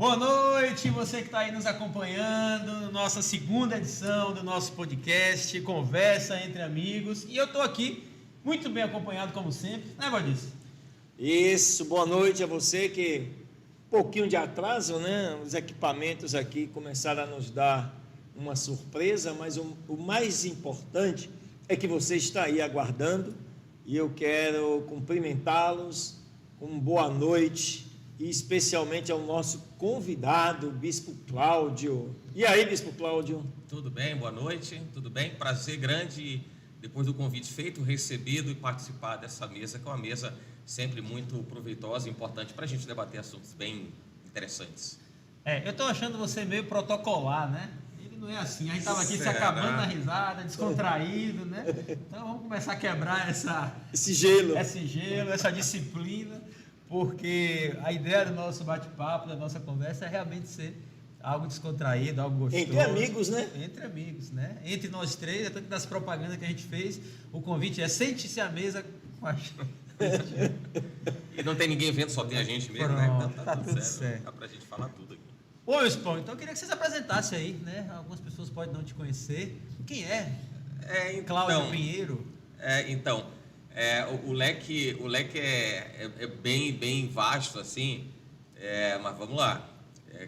Boa noite, você que está aí nos acompanhando, nossa segunda edição do nosso podcast Conversa Entre Amigos. E eu estou aqui muito bem acompanhado, como sempre, né, Valdir? Isso, boa noite a você que, um pouquinho de atraso, né? Os equipamentos aqui começaram a nos dar uma surpresa, mas o mais importante é que você está aí aguardando e eu quero cumprimentá-los com boa noite e especialmente ao nosso convidado, o Bispo Cláudio. E aí, Bispo Cláudio? Tudo bem, boa noite, tudo bem? Prazer grande, depois do convite feito, recebido e participar dessa mesa, que é uma mesa sempre muito proveitosa e importante para a gente debater assuntos bem interessantes. Eu estou achando você meio protocolar, né? Ele não é assim, a gente estava aqui se acabando na risada, descontraído, né? Então vamos começar a quebrar esse gelo, essa disciplina, porque a ideia do nosso bate-papo, da nossa conversa é realmente ser algo descontraído, algo gostoso. Entre amigos, né? Entre amigos, né? Entre nós três, tanto das propagandas que a gente fez, o convite é sente-se à mesa com a gente. E não tem ninguém vendo, só tem a gente mesmo, Pronto, né? Então tá tudo certo. Dá pra gente falar tudo aqui. Ô, Spão, então eu queria que vocês apresentassem aí, né? Algumas pessoas podem não te conhecer. Quem é? Então, Cláudio Pinheiro. O leque é bem vasto, assim, mas vamos lá.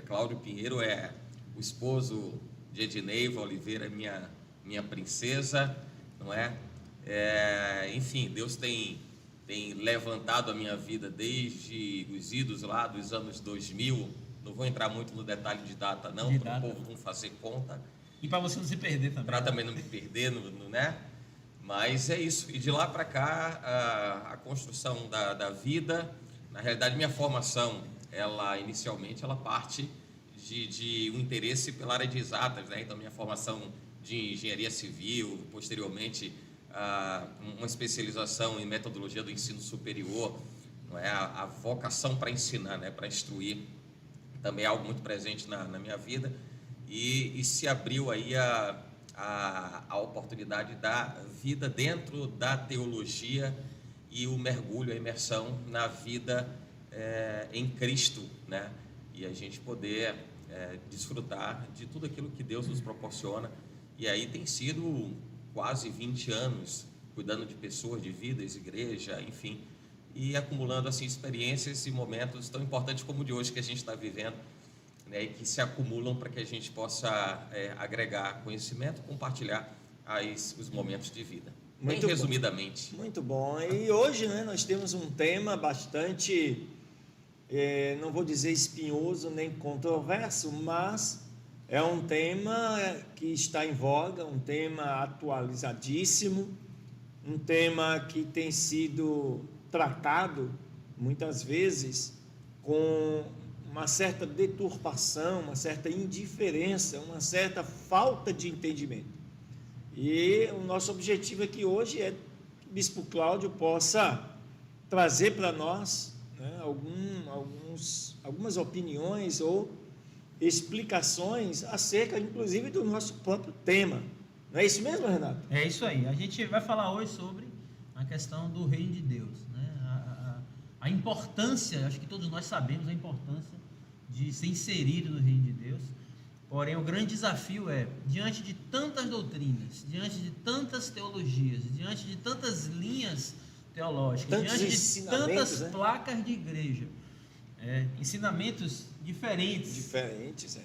Cláudio Pinheiro é o esposo de Edneiva Oliveira, minha princesa, não é? Enfim, Deus tem levantado a minha vida desde os idos lá dos anos 2000. Não vou entrar muito no detalhe de data, não, para o povo não fazer conta. E para você não se perder também. Para também não me perder, né? Mas é isso. E de lá para cá, a construção da vida, na realidade, minha formação, inicialmente, ela parte de um interesse pela área de exatas, né? Então, minha formação de engenharia civil, posteriormente, uma especialização em metodologia do ensino superior, não é? A vocação para ensinar, né? Para instruir, também é algo muito presente na minha vida, e se abriu aí a oportunidade da vida dentro da teologia e o mergulho, a imersão na vida em Cristo, né? E a gente poder desfrutar de tudo aquilo que Deus nos proporciona. E aí tem sido quase 20 anos cuidando de pessoas, de vidas, igreja, enfim, e acumulando assim experiências e momentos tão importantes como o de hoje que a gente está vivendo, né, e que se acumulam para que a gente possa agregar conhecimento, compartilhar os momentos de vida. Bem resumidamente. Muito bom. E hoje, né, nós temos um tema bastante, não vou dizer espinhoso nem controverso, mas é um tema que está em voga, um tema atualizadíssimo, um tema que tem sido tratado muitas vezes com uma certa deturpação, uma certa indiferença, uma certa falta de entendimento. E o nosso objetivo aqui hoje é que o Bispo Cláudio possa trazer para nós, né, algumas opiniões ou explicações acerca, inclusive, do nosso próprio tema. Não é isso mesmo, Renato? É isso aí. A gente vai falar hoje sobre a questão do reino de Deus, né? A importância, acho que todos nós sabemos a importância de ser inserido no reino de Deus. Porém, o grande desafio é, diante de tantas doutrinas, diante de tantas teologias, diante de tantas linhas teológicas, diante de tantas placas de igreja, ensinamentos diferentes,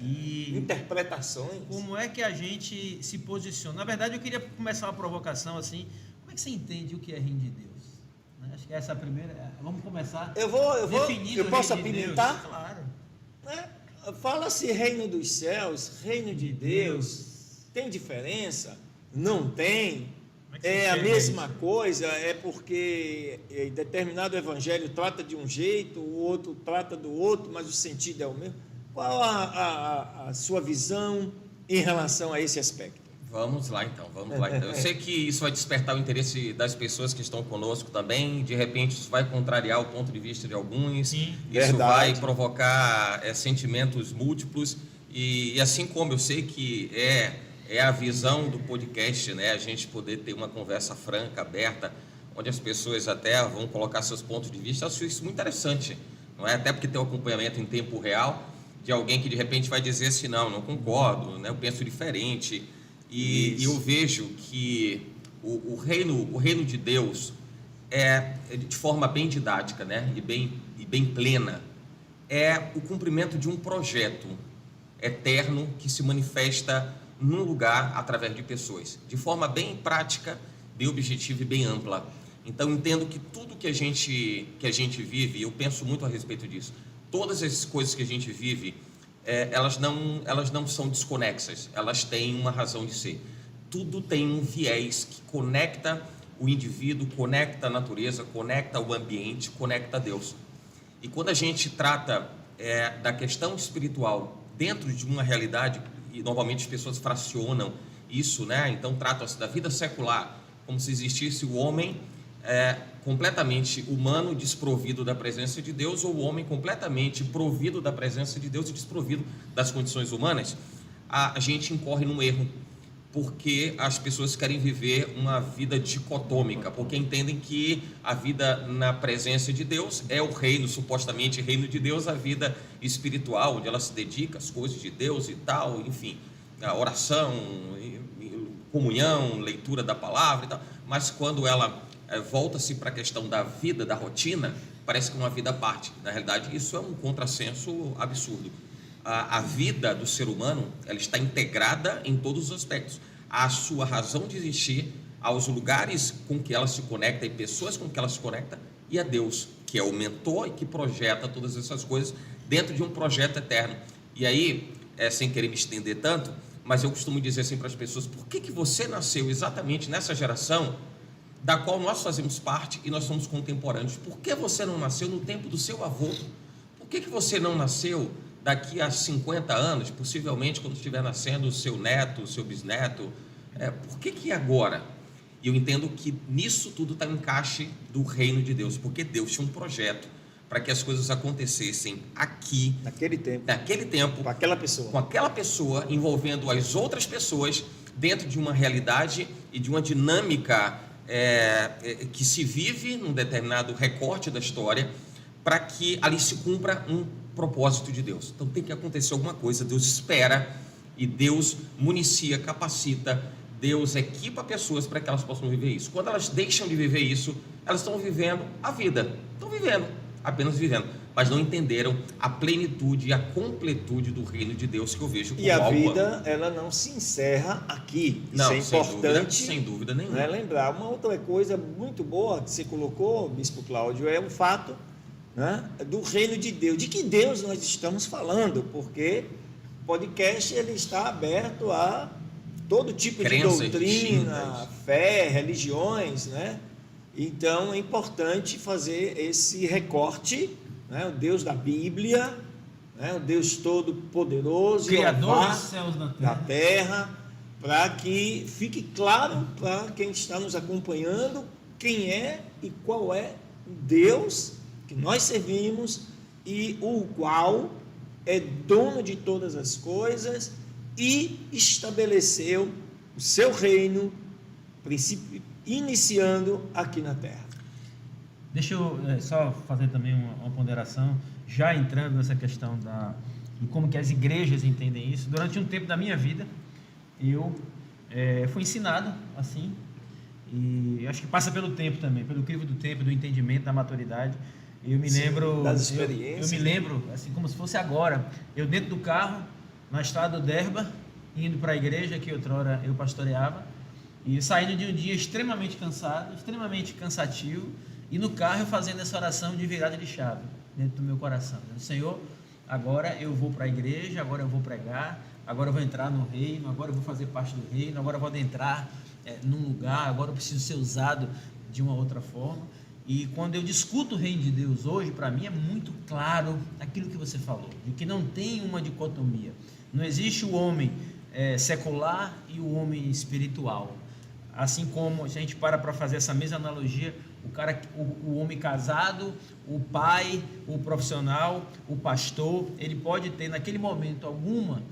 e interpretações. Como é que a gente se posiciona? Na verdade, eu queria começar uma provocação assim. Como é que você entende o que é reino de Deus? Acho que essa é a primeira. Vamos começar. Eu posso apimentar? Claro. Fala-se reino dos céus, reino de Deus. Tem diferença? Não tem. É a mesma coisa? É porque determinado evangelho trata de um jeito, o outro trata do outro, mas o sentido é o mesmo? Qual a sua visão em relação a esse aspecto? Vamos lá então. Eu sei que isso vai despertar o interesse das pessoas que estão conosco também, de repente isso vai contrariar o ponto de vista de alguns. Sim, isso vai provocar sentimentos múltiplos, e assim como eu sei que é a visão do podcast, né, a gente poder ter uma conversa franca, aberta, onde as pessoas até vão colocar seus pontos de vista. Eu acho isso muito interessante, não é? Até porque tem um acompanhamento em tempo real, de alguém que de repente vai dizer assim, não concordo, né? Eu penso diferente. E eu vejo que o reino de Deus é de forma bem didática, né? e bem plena, é o cumprimento de um projeto eterno que se manifesta num lugar através de pessoas, de forma bem prática, bem objetiva e bem ampla. Então, entendo que tudo que a gente vive, eu penso muito a respeito disso, todas as coisas que a gente vive, elas não são desconexas, elas têm uma razão de ser. Tudo tem um viés que conecta o indivíduo, conecta a natureza, conecta o ambiente, conecta a Deus. E quando a gente trata da questão espiritual dentro de uma realidade, e normalmente as pessoas fracionam isso, né? Então tratam-se da vida secular como se existisse o homem completamente humano, desprovido da presença de Deus, ou o homem completamente provido da presença de Deus e desprovido das condições humanas. A gente incorre num erro, porque as pessoas querem viver uma vida dicotômica, porque entendem que a vida na presença de Deus é o reino, supostamente reino de Deus, a vida espiritual, onde ela se dedica às coisas de Deus e tal, enfim, a oração, comunhão, leitura da palavra e tal. Mas quando ela volta-se para a questão da vida, da rotina, parece que é uma vida à parte. Na realidade, isso é um contrassenso absurdo. A vida do ser humano, ela está integrada em todos os aspectos. A sua razão de existir, aos lugares com que ela se conecta e pessoas com que ela se conecta, e a Deus, que é o mentor e que projeta todas essas coisas dentro de um projeto eterno. E aí, sem querer me estender tanto, mas eu costumo dizer assim para as pessoas: por que você nasceu exatamente nessa geração da qual nós fazemos parte e nós somos contemporâneos? Por que você não nasceu no tempo do seu avô? Por que você não nasceu daqui a 50 anos, possivelmente quando estiver nascendo o seu neto, o seu bisneto? Por que agora? E eu entendo que nisso tudo está o encaixe do reino de Deus, porque Deus tinha um projeto para que as coisas acontecessem aqui, naquele tempo, com aquela pessoa, envolvendo as outras pessoas dentro de uma realidade e de uma dinâmica que se vive num determinado recorte da história, para que ali se cumpra um propósito de Deus. Então tem que acontecer alguma coisa, Deus espera e Deus municia, capacita, Deus equipa pessoas para que elas possam viver isso. Quando elas deixam de viver isso, elas estão vivendo a vida, apenas vivendo, mas não entenderam a plenitude e a completude do reino de Deus, que eu vejo como algo. E a vida, ela não se encerra aqui. Isso é importante, sem dúvida nenhuma. Né, lembrar. Uma outra coisa muito boa que você colocou, Bispo Cláudio, é o fato, né, do reino de Deus. De que Deus nós estamos falando? Porque o podcast ele está aberto a todo tipo de doutrina, fé, religiões, né? Então é importante fazer esse recorte, né? O Deus da Bíblia, né? O Deus Todo-Poderoso, Criador dos céus da terra, para que fique claro para quem está nos acompanhando quem é e qual é o Deus que nós servimos e o qual é dono de todas as coisas e estabeleceu o seu reino, iniciando aqui na terra. Deixa eu só fazer também uma ponderação, já entrando nessa questão de como que as igrejas entendem isso. Durante um tempo da minha vida, eu fui ensinado assim, e acho que passa pelo tempo também, pelo crivo do tempo, do entendimento, da maturidade. Eu me lembro das experiências. Eu me lembro assim como se fosse agora, eu dentro do carro, na estrada do Derba, indo para a igreja que outrora eu pastoreava, e saindo de um dia extremamente cansado, extremamente cansativo, e no carro eu fazendo essa oração de virada de chave dentro do meu coração. Senhor, agora eu vou para a igreja, agora eu vou pregar, agora eu vou entrar no reino, agora eu vou fazer parte do reino, agora eu vou adentrar num lugar, agora eu preciso ser usado de uma outra forma. E quando eu discuto o reino de Deus hoje, para mim é muito claro aquilo que você falou, de que não tem uma dicotomia. Não existe o homem secular e o homem espiritual. Assim como, se a gente para fazer essa mesma analogia, o homem casado, o pai, o profissional, o pastor, ele pode ter naquele momento alguma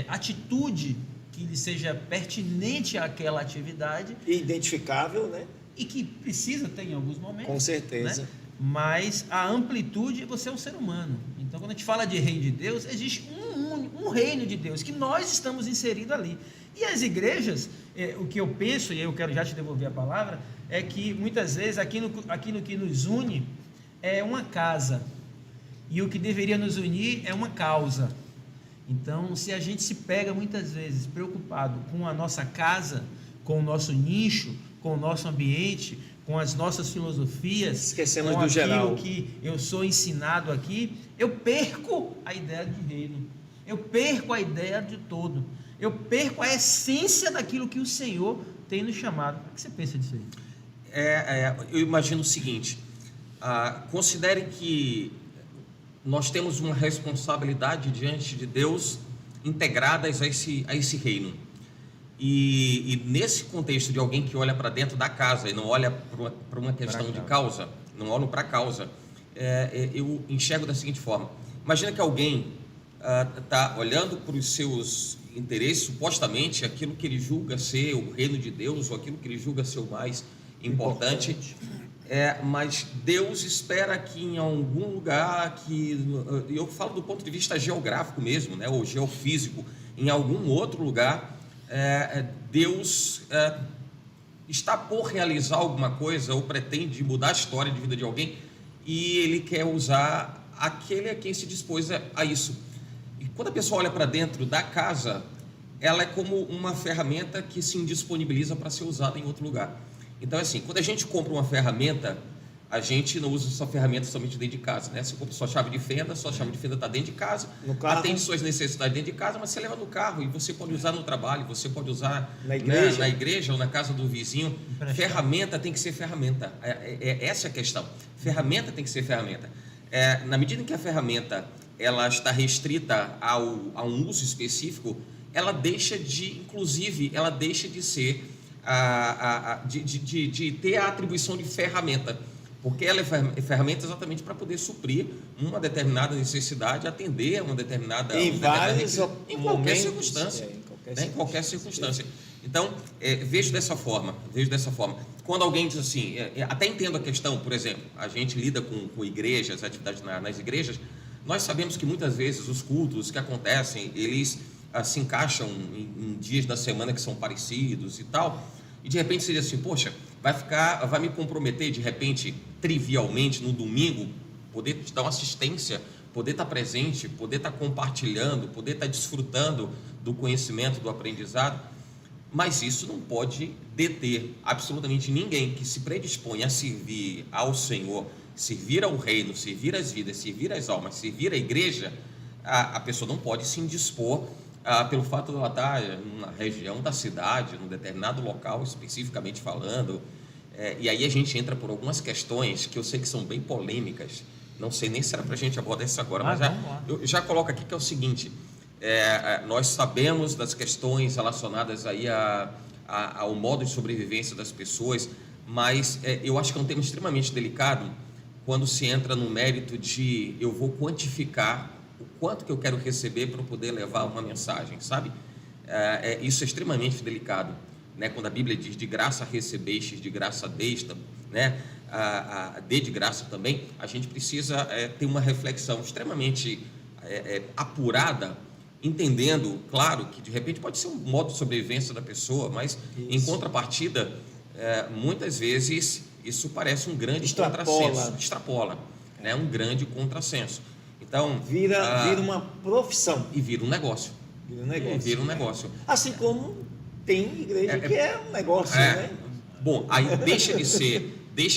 atitude que lhe seja pertinente àquela atividade. Identificável, né? E que precisa ter em alguns momentos. Com certeza. Né? Mas a amplitude, você é um ser humano. Então, quando a gente fala de reino de Deus, existe um reino de Deus, que nós estamos inseridos ali. E as igrejas, o que eu penso, e eu quero já te devolver a palavra, é que muitas vezes aquilo que nos une é uma casa, e o que deveria nos unir é uma causa. Então, se a gente se pega muitas vezes preocupado com a nossa casa, com o nosso nicho, com o nosso ambiente, com as nossas filosofias, esquecemos com do aquilo geral que eu sou ensinado aqui, eu perco a ideia de reino, eu perco a ideia de todo, eu perco a essência daquilo que o Senhor tem nos chamado. O que você pensa disso aí? Eu imagino o seguinte, considere que nós temos uma responsabilidade diante de Deus integradas a esse reino. E nesse contexto de alguém que olha para dentro da casa e não olha para uma questão de causa, não olha para a causa, eu enxergo da seguinte forma: imagina que alguém está olhando para os seus interesses, supostamente aquilo que ele julga ser o reino de Deus, ou aquilo que ele julga ser o mais importante. Mas Deus espera que em algum lugar, eu falo do ponto de vista geográfico mesmo, né, ou geofísico, em algum outro lugar, Deus está por realizar alguma coisa, ou pretende mudar a história de vida de alguém, e Ele quer usar aquele a quem se dispôs a isso. E quando a pessoa olha para dentro da casa, ela é como uma ferramenta que se indisponibiliza para ser usada em outro lugar. Então, assim, quando a gente compra uma ferramenta, a gente não usa essa ferramenta somente dentro de casa, né? Você compra sua chave de fenda está dentro de casa, atende suas necessidades dentro de casa, mas você leva no carro e você pode usar no trabalho, você pode usar na igreja ou na casa do vizinho. Ferramenta tem que ser ferramenta, essa é a questão. Ferramenta tem que ser ferramenta. Na medida em que a ferramenta ela está restrita a um uso específico, ela deixa de ser de ter a atribuição de ferramenta, porque ela é ferramenta exatamente para poder suprir uma determinada necessidade, atender a uma determinada em qualquer circunstância, em qualquer circunstância. Então, vejo dessa forma. Quando alguém diz assim, até entendo a questão, por exemplo, a gente lida com igrejas, atividades nas igrejas, nós sabemos que muitas vezes os cultos que acontecem, eles se encaixam em dias da semana que são parecidos e tal, e de repente seria assim, poxa, vai me comprometer de repente, trivialmente, no domingo, poder te dar uma assistência, poder estar presente, poder estar compartilhando, poder estar desfrutando do conhecimento, do aprendizado. Mas isso não pode deter absolutamente ninguém que se predispõe a servir ao Senhor, servir ao reino, servir as vidas, servir as almas, servir a igreja. A pessoa não pode se indispor pelo fato de ela estar numa região da cidade, num determinado local, especificamente falando. E aí a gente entra por algumas questões que eu sei que são bem polêmicas. Não sei nem se era para a gente abordar isso agora, mas eu já coloco aqui que é o seguinte: nós sabemos das questões relacionadas aí ao modo de sobrevivência das pessoas, mas eu acho que é um tema extremamente delicado quando se entra no mérito de eu vou quantificar o quanto que eu quero receber para poder levar uma mensagem, sabe? Isso é extremamente delicado, né? Quando a Bíblia diz de graça recebestes, de graça desta, né? Dê de graça também, a gente precisa ter uma reflexão extremamente apurada, entendendo, claro, que de repente pode ser um modo de sobrevivência da pessoa, mas em contrapartida, muitas vezes isso parece um grande contrassenso, extrapola, né? Um grande contrassenso. Então, vira uma profissão. E vira um negócio. Vira um negócio. Assim como tem igreja que é um negócio, né? Bom, aí deixa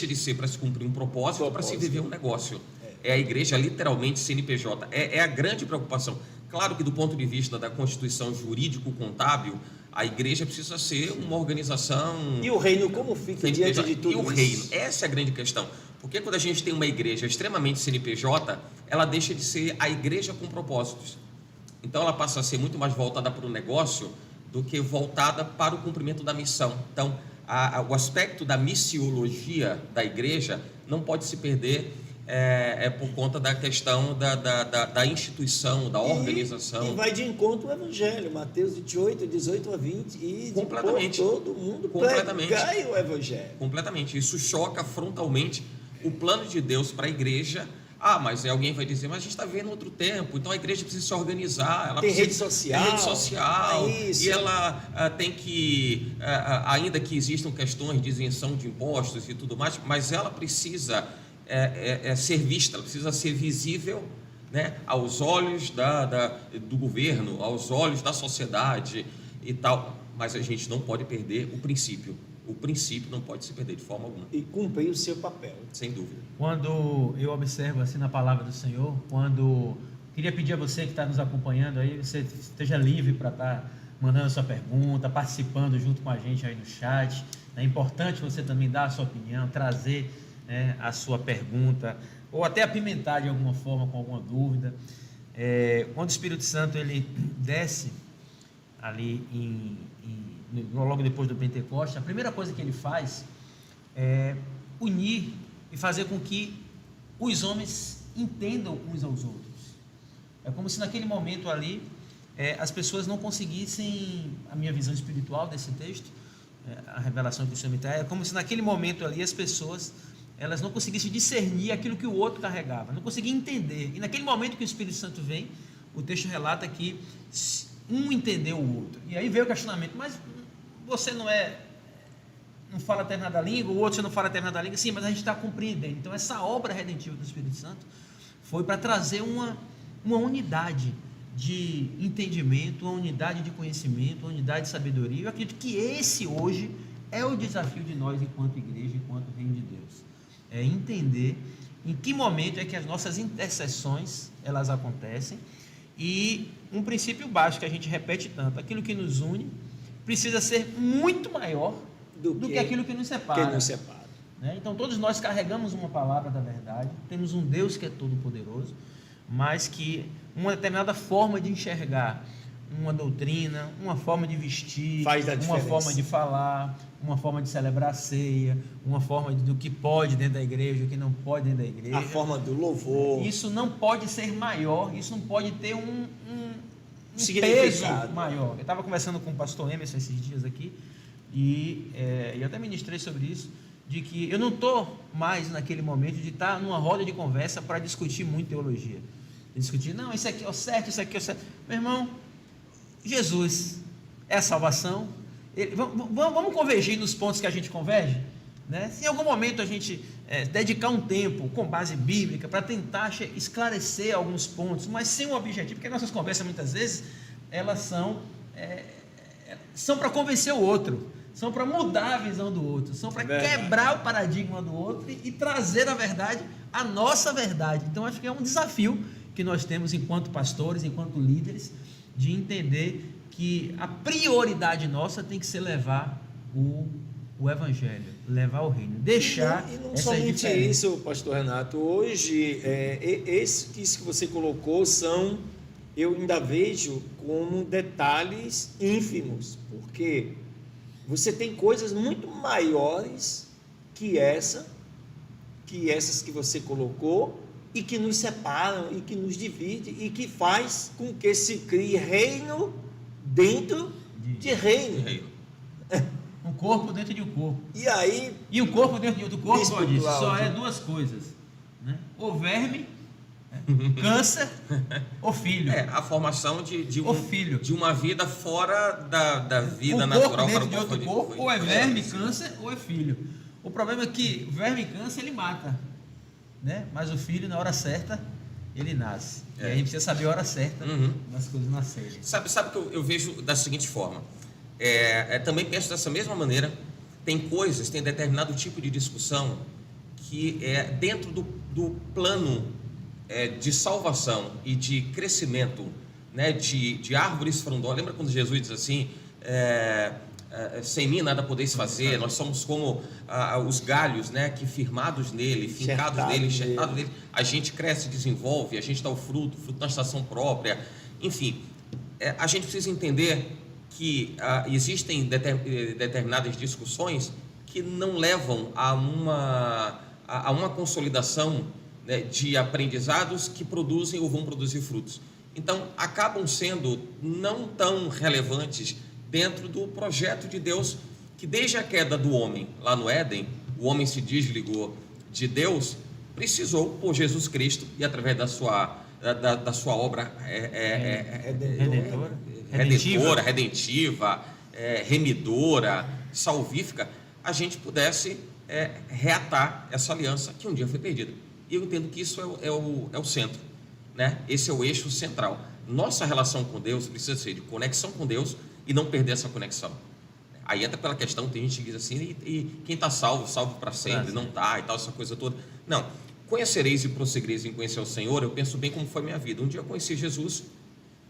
de ser para se cumprir um propósito, para se viver um negócio. A igreja literalmente CNPJ. É a grande preocupação. Claro que do ponto de vista da constituição jurídico-contábil, a igreja precisa ser uma organização... E o reino como fica diante de tudo isso? E o reino, essa é a grande questão. Porque quando a gente tem uma igreja extremamente CNPJ, ela deixa de ser a igreja com propósitos. Então ela passa a ser muito mais voltada para o negócio do que voltada para o cumprimento da missão. Então o aspecto da missiologia da igreja não pode se perder por conta da questão da instituição, da organização. E vai de encontro ao Evangelho, Mateus 28, 18 a 20, e completamente, todo mundo pregar o Evangelho. Completamente. Isso choca frontalmente o plano de Deus para a igreja, Mas alguém vai dizer, mas a gente está vivendo outro tempo, então a igreja precisa se organizar. Ela Tem precisa, rede social. Tem rede social. É isso. E ela tem que, ainda que existam questões de isenção de impostos e tudo mais, mas ela precisa ser vista, ela precisa ser visível, né, aos olhos do governo, aos olhos da sociedade e tal. Mas a gente não pode perder o princípio. O princípio não pode se perder de forma alguma. E cumprir o seu papel. Sem dúvida. Quando eu observo assim na palavra do Senhor, queria pedir a você que está nos acompanhando aí, você esteja livre para estar mandando a sua pergunta, participando junto com a gente aí no chat. É importante você também dar a sua opinião, trazer, né, a sua pergunta, ou até apimentar de alguma forma com alguma dúvida. Quando o Espírito Santo ele desce ali logo depois do Pentecostes, a primeira coisa que ele faz é unir e fazer com que os homens entendam uns aos outros. É como se naquele momento ali as pessoas não conseguissem, a minha visão espiritual desse texto, a revelação que o Senhor me traz, é como se naquele momento ali as pessoas elas não conseguissem discernir aquilo que o outro carregava, não conseguiam entender. E naquele momento que o Espírito Santo vem, o texto relata que um entendeu o outro. E aí veio o questionamento, mas você não fala determinada língua, o outro você não fala determinada língua, sim, mas a gente está compreendendo. Então essa obra redentiva do Espírito Santo foi para trazer uma unidade de entendimento, uma unidade de conhecimento, uma unidade de sabedoria. Eu acredito que esse hoje é o desafio de nós enquanto igreja, enquanto reino de Deus. É entender em que momento é que as nossas intercessões elas acontecem, e um princípio básico que a gente repete tanto: aquilo que nos une precisa ser muito maior do que aquilo que nos separa. Né? Então todos nós carregamos uma palavra da verdade, temos um Deus que é todo poderoso, mas que uma determinada forma de enxergar uma doutrina, uma forma de vestir, uma forma de falar, uma forma de celebrar a ceia, uma forma do que pode dentro da igreja, o que não pode dentro da igreja, a forma do louvor, isso não pode ser maior, isso não pode ter um peso maior. Eu estava conversando com o pastor Emerson esses dias aqui, e eu até ministrei sobre isso, de que eu não estou mais naquele momento de estar numa roda de conversa para discutir muito teologia, discutir, não, isso aqui é o certo, isso aqui é o certo. Meu irmão, Jesus é a salvação. Vamos convergir nos pontos que a gente converge, né? Se em algum momento a gente dedicar um tempo com base bíblica para tentar esclarecer alguns pontos, mas sem um objetivo, porque nossas conversas muitas vezes elas são para convencer o outro, são para mudar a visão do outro, são para quebrar o paradigma do outro e trazer a verdade, a nossa verdade. Então acho que é um desafio que nós temos enquanto pastores, enquanto líderes, de entender que a prioridade nossa tem que ser levar o evangelho, levar o reino, deixar e não essas somente diferenças. isso, pastor Renato. Hoje, isso que você colocou eu ainda vejo como detalhes ínfimos, porque você tem coisas muito maiores que essas que você colocou, e que nos separam, e que nos divide, e que faz com que se crie reino dentro de reino. Um corpo dentro de um corpo. E um corpo dentro de outro corpo, só Cláudio, duas coisas, né? Ou verme, câncer, ou filho. A formação de uma vida fora da vida um natural corpo para dentro o de outro corpo, ou é verme, câncer, ou é filho. O problema é que o verme e câncer ele mata, né? Mas o filho, na hora certa, ele nasce. E aí a gente precisa saber a hora certa das coisas nascerem. Sabe que eu vejo da seguinte forma. Também penso dessa mesma maneira. Tem determinado tipo de discussão que é dentro do plano de salvação e de crescimento, né, de árvores frondosas. Lembra quando Jesus diz assim: sem mim nada podeis fazer, nós somos como os galhos, né, que firmados nele, fincados nele, enxertados nele, a gente cresce, desenvolve, a gente dá o fruto na estação própria. Enfim, a gente precisa entender que existem determinadas discussões que não levam a uma consolidação, né, de aprendizados que produzem ou vão produzir frutos. Então, acabam sendo não tão relevantes dentro do projeto de Deus, que desde a queda do homem lá no Éden, o homem se desligou de Deus, precisou, por Jesus Cristo e através da sua obra redentora, redentiva, remidora, salvífica, a gente pudesse reatar essa aliança que um dia foi perdida. E eu entendo que isso é o centro, né? Esse é o eixo central. Nossa relação com Deus precisa ser de conexão com Deus e não perder essa conexão. Aí entra pela questão, tem gente que diz assim, e quem está salvo para sempre, não está, e tal, essa coisa toda. Não, conhecereis e prosseguireis em conhecer o Senhor. Eu penso bem como foi minha vida. Um dia eu conheci Jesus,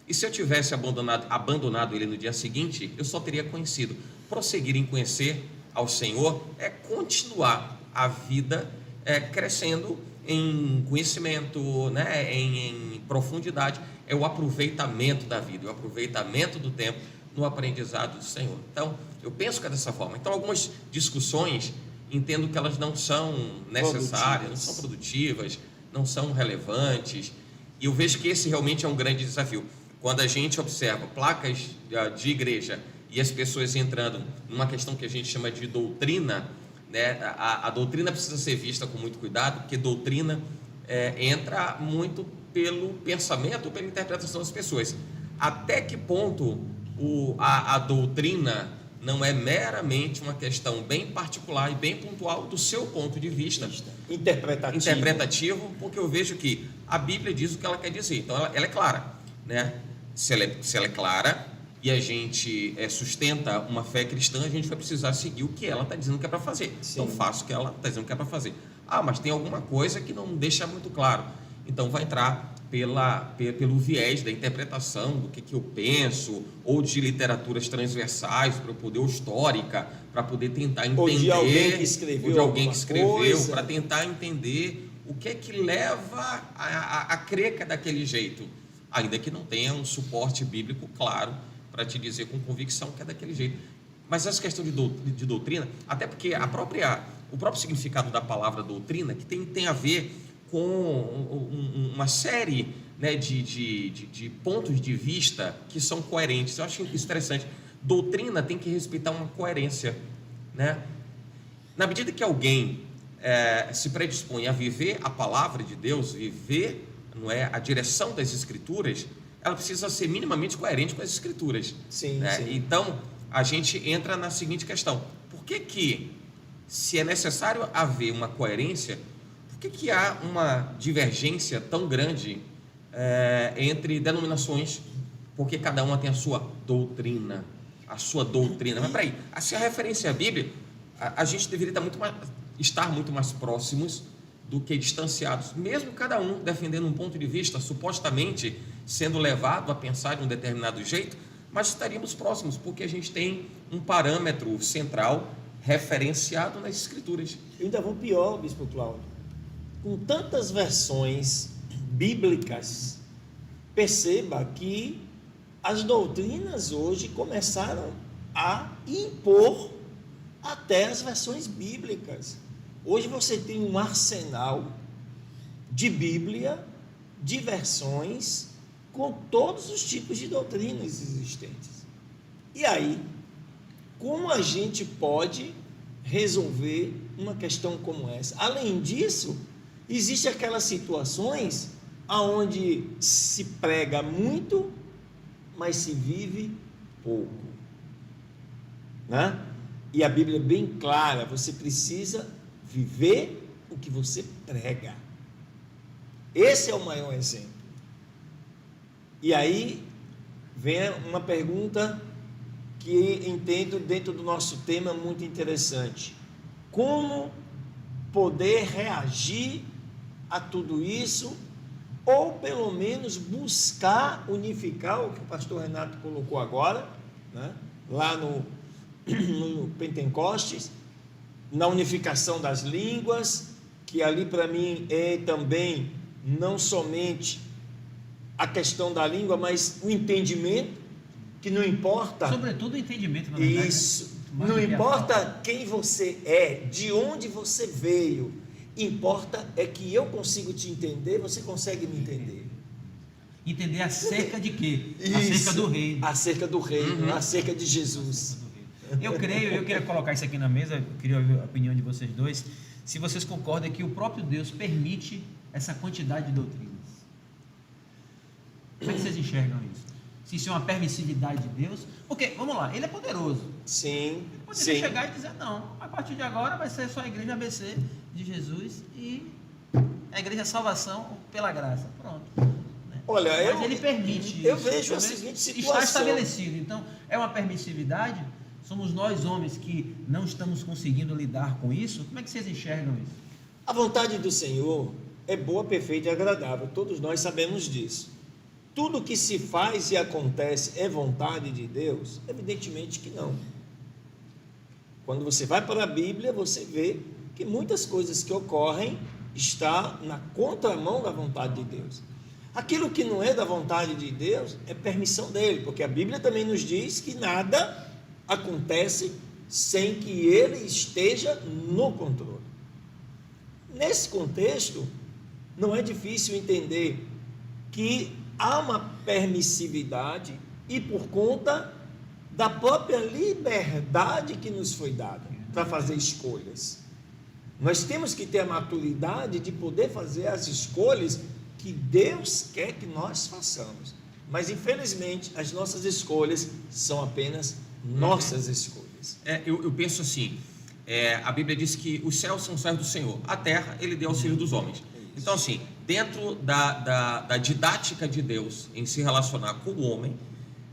e se eu tivesse abandonado Ele no dia seguinte, eu só teria conhecido. Prosseguir em conhecer ao Senhor é continuar a vida crescendo em conhecimento, né, em profundidade. É o aproveitamento da vida, o aproveitamento do tempo no aprendizado do Senhor. Então, eu penso que é dessa forma. Então, algumas discussões, entendo que elas não são necessárias, não são produtivas, não são relevantes, e eu vejo que esse realmente é um grande desafio. Quando a gente observa placas de igreja e as pessoas entrando numa questão que a gente chama de doutrina, né, a doutrina precisa ser vista com muito cuidado, porque doutrina entra muito pelo pensamento ou pela interpretação das pessoas. Até que ponto a doutrina não é meramente uma questão bem particular e bem pontual do seu ponto de vista interpretativo, porque eu vejo que a Bíblia diz o que ela quer dizer, então ela é clara, né? Se ela é clara e a gente sustenta uma fé cristã, a gente vai precisar seguir o que ela está dizendo que é para fazer. Sim. Então faço o que ela está dizendo que é para fazer. Mas tem alguma coisa que não deixa muito claro, então vai entrar pelo viés da interpretação do que eu penso, ou de literaturas transversais, para eu poder, ou histórica, para poder tentar entender, ou de alguém que escreveu, para tentar entender o que é que leva a crer que é daquele jeito, ainda que não tenha um suporte bíblico claro para te dizer com convicção que é daquele jeito. Mas essa questão de doutrina, até porque o próprio significado da palavra doutrina, que tem a ver com uma série, né, de pontos de vista que são coerentes. Eu acho isso interessante. Doutrina tem que respeitar uma coerência, né? Na medida que alguém se predispõe a viver a palavra de Deus, viver, não é, a direção das Escrituras, ela precisa ser minimamente coerente com as Escrituras. Sim, né? sim. Então, a gente entra na seguinte questão: por que, se é necessário haver uma coerência, por que há uma divergência tão grande entre denominações? Porque cada uma tem a sua doutrina. Mas peraí, se a referência é a Bíblia, a gente deveria estar muito mais próximos do que distanciados, mesmo cada um defendendo um ponto de vista supostamente sendo levado a pensar de um determinado jeito, mas estaríamos próximos, porque a gente tem um parâmetro central referenciado nas Escrituras. Eu ainda vou pior, Bispo Cláudio. Com tantas versões bíblicas, perceba que as doutrinas hoje começaram a impor até as versões bíblicas. Hoje você tem um arsenal de Bíblia, de versões, com todos os tipos de doutrinas existentes. E aí, como a gente pode resolver uma questão como essa? Além disso, existem aquelas situações onde se prega muito, mas se vive pouco, né? E a Bíblia é bem clara: você precisa viver o que você prega. Esse é o maior exemplo. E aí vem uma pergunta que entendo dentro do nosso tema muito interessante: como poder reagir a tudo isso, ou pelo menos buscar unificar o que o pastor Renato colocou agora, né? Lá no Pentecostes, na unificação das línguas, que ali para mim é também não somente a questão da língua, mas o entendimento, que não importa... Sobretudo o entendimento, na verdade. Isso, não importa quem você é, de onde você veio, importa é que eu consigo te entender, você consegue me entender. Entender acerca de quê? Isso, acerca do reino. Acerca do reino, acerca de Jesus. Eu queria colocar isso aqui na mesa, eu queria ouvir a opinião de vocês dois, se vocês concordam que o próprio Deus permite essa quantidade de doutrinas. Como é que vocês enxergam isso? Se isso é uma permissividade de Deus? Porque, vamos lá, ele é poderoso. Sim, Ele poderia chegar e dizer, não, a partir de agora vai ser só a igreja ABC de Jesus e a igreja Salvação pela graça. Pronto. Né? Olha, mas ele permite eu isso. vejo a Pelo menos seguinte está situação. estabelecido. Então, é uma permissividade? Somos nós, homens, que não estamos conseguindo lidar com isso? Como é que vocês enxergam isso? A vontade do Senhor é boa, perfeita e agradável. Todos nós sabemos disso. Tudo que se faz e acontece é vontade de Deus? Evidentemente que não. Quando você vai para a Bíblia, você vê que muitas coisas que ocorrem está na contramão da vontade de Deus. Aquilo que não é da vontade de Deus é permissão dele, porque a Bíblia também nos diz que nada acontece sem que ele esteja no controle. Nesse contexto, não é difícil entender que há uma permissividade e por conta da própria liberdade que nos foi dada para fazer escolhas. Nós temos que ter a maturidade de poder fazer as escolhas que Deus quer que nós façamos. Mas, infelizmente, as nossas escolhas são apenas nossas escolhas. Eu penso assim, a Bíblia diz que os céus são os céus do Senhor, a terra ele deu aos filhos dos homens. Então, assim, dentro da didática de Deus em se relacionar com o homem,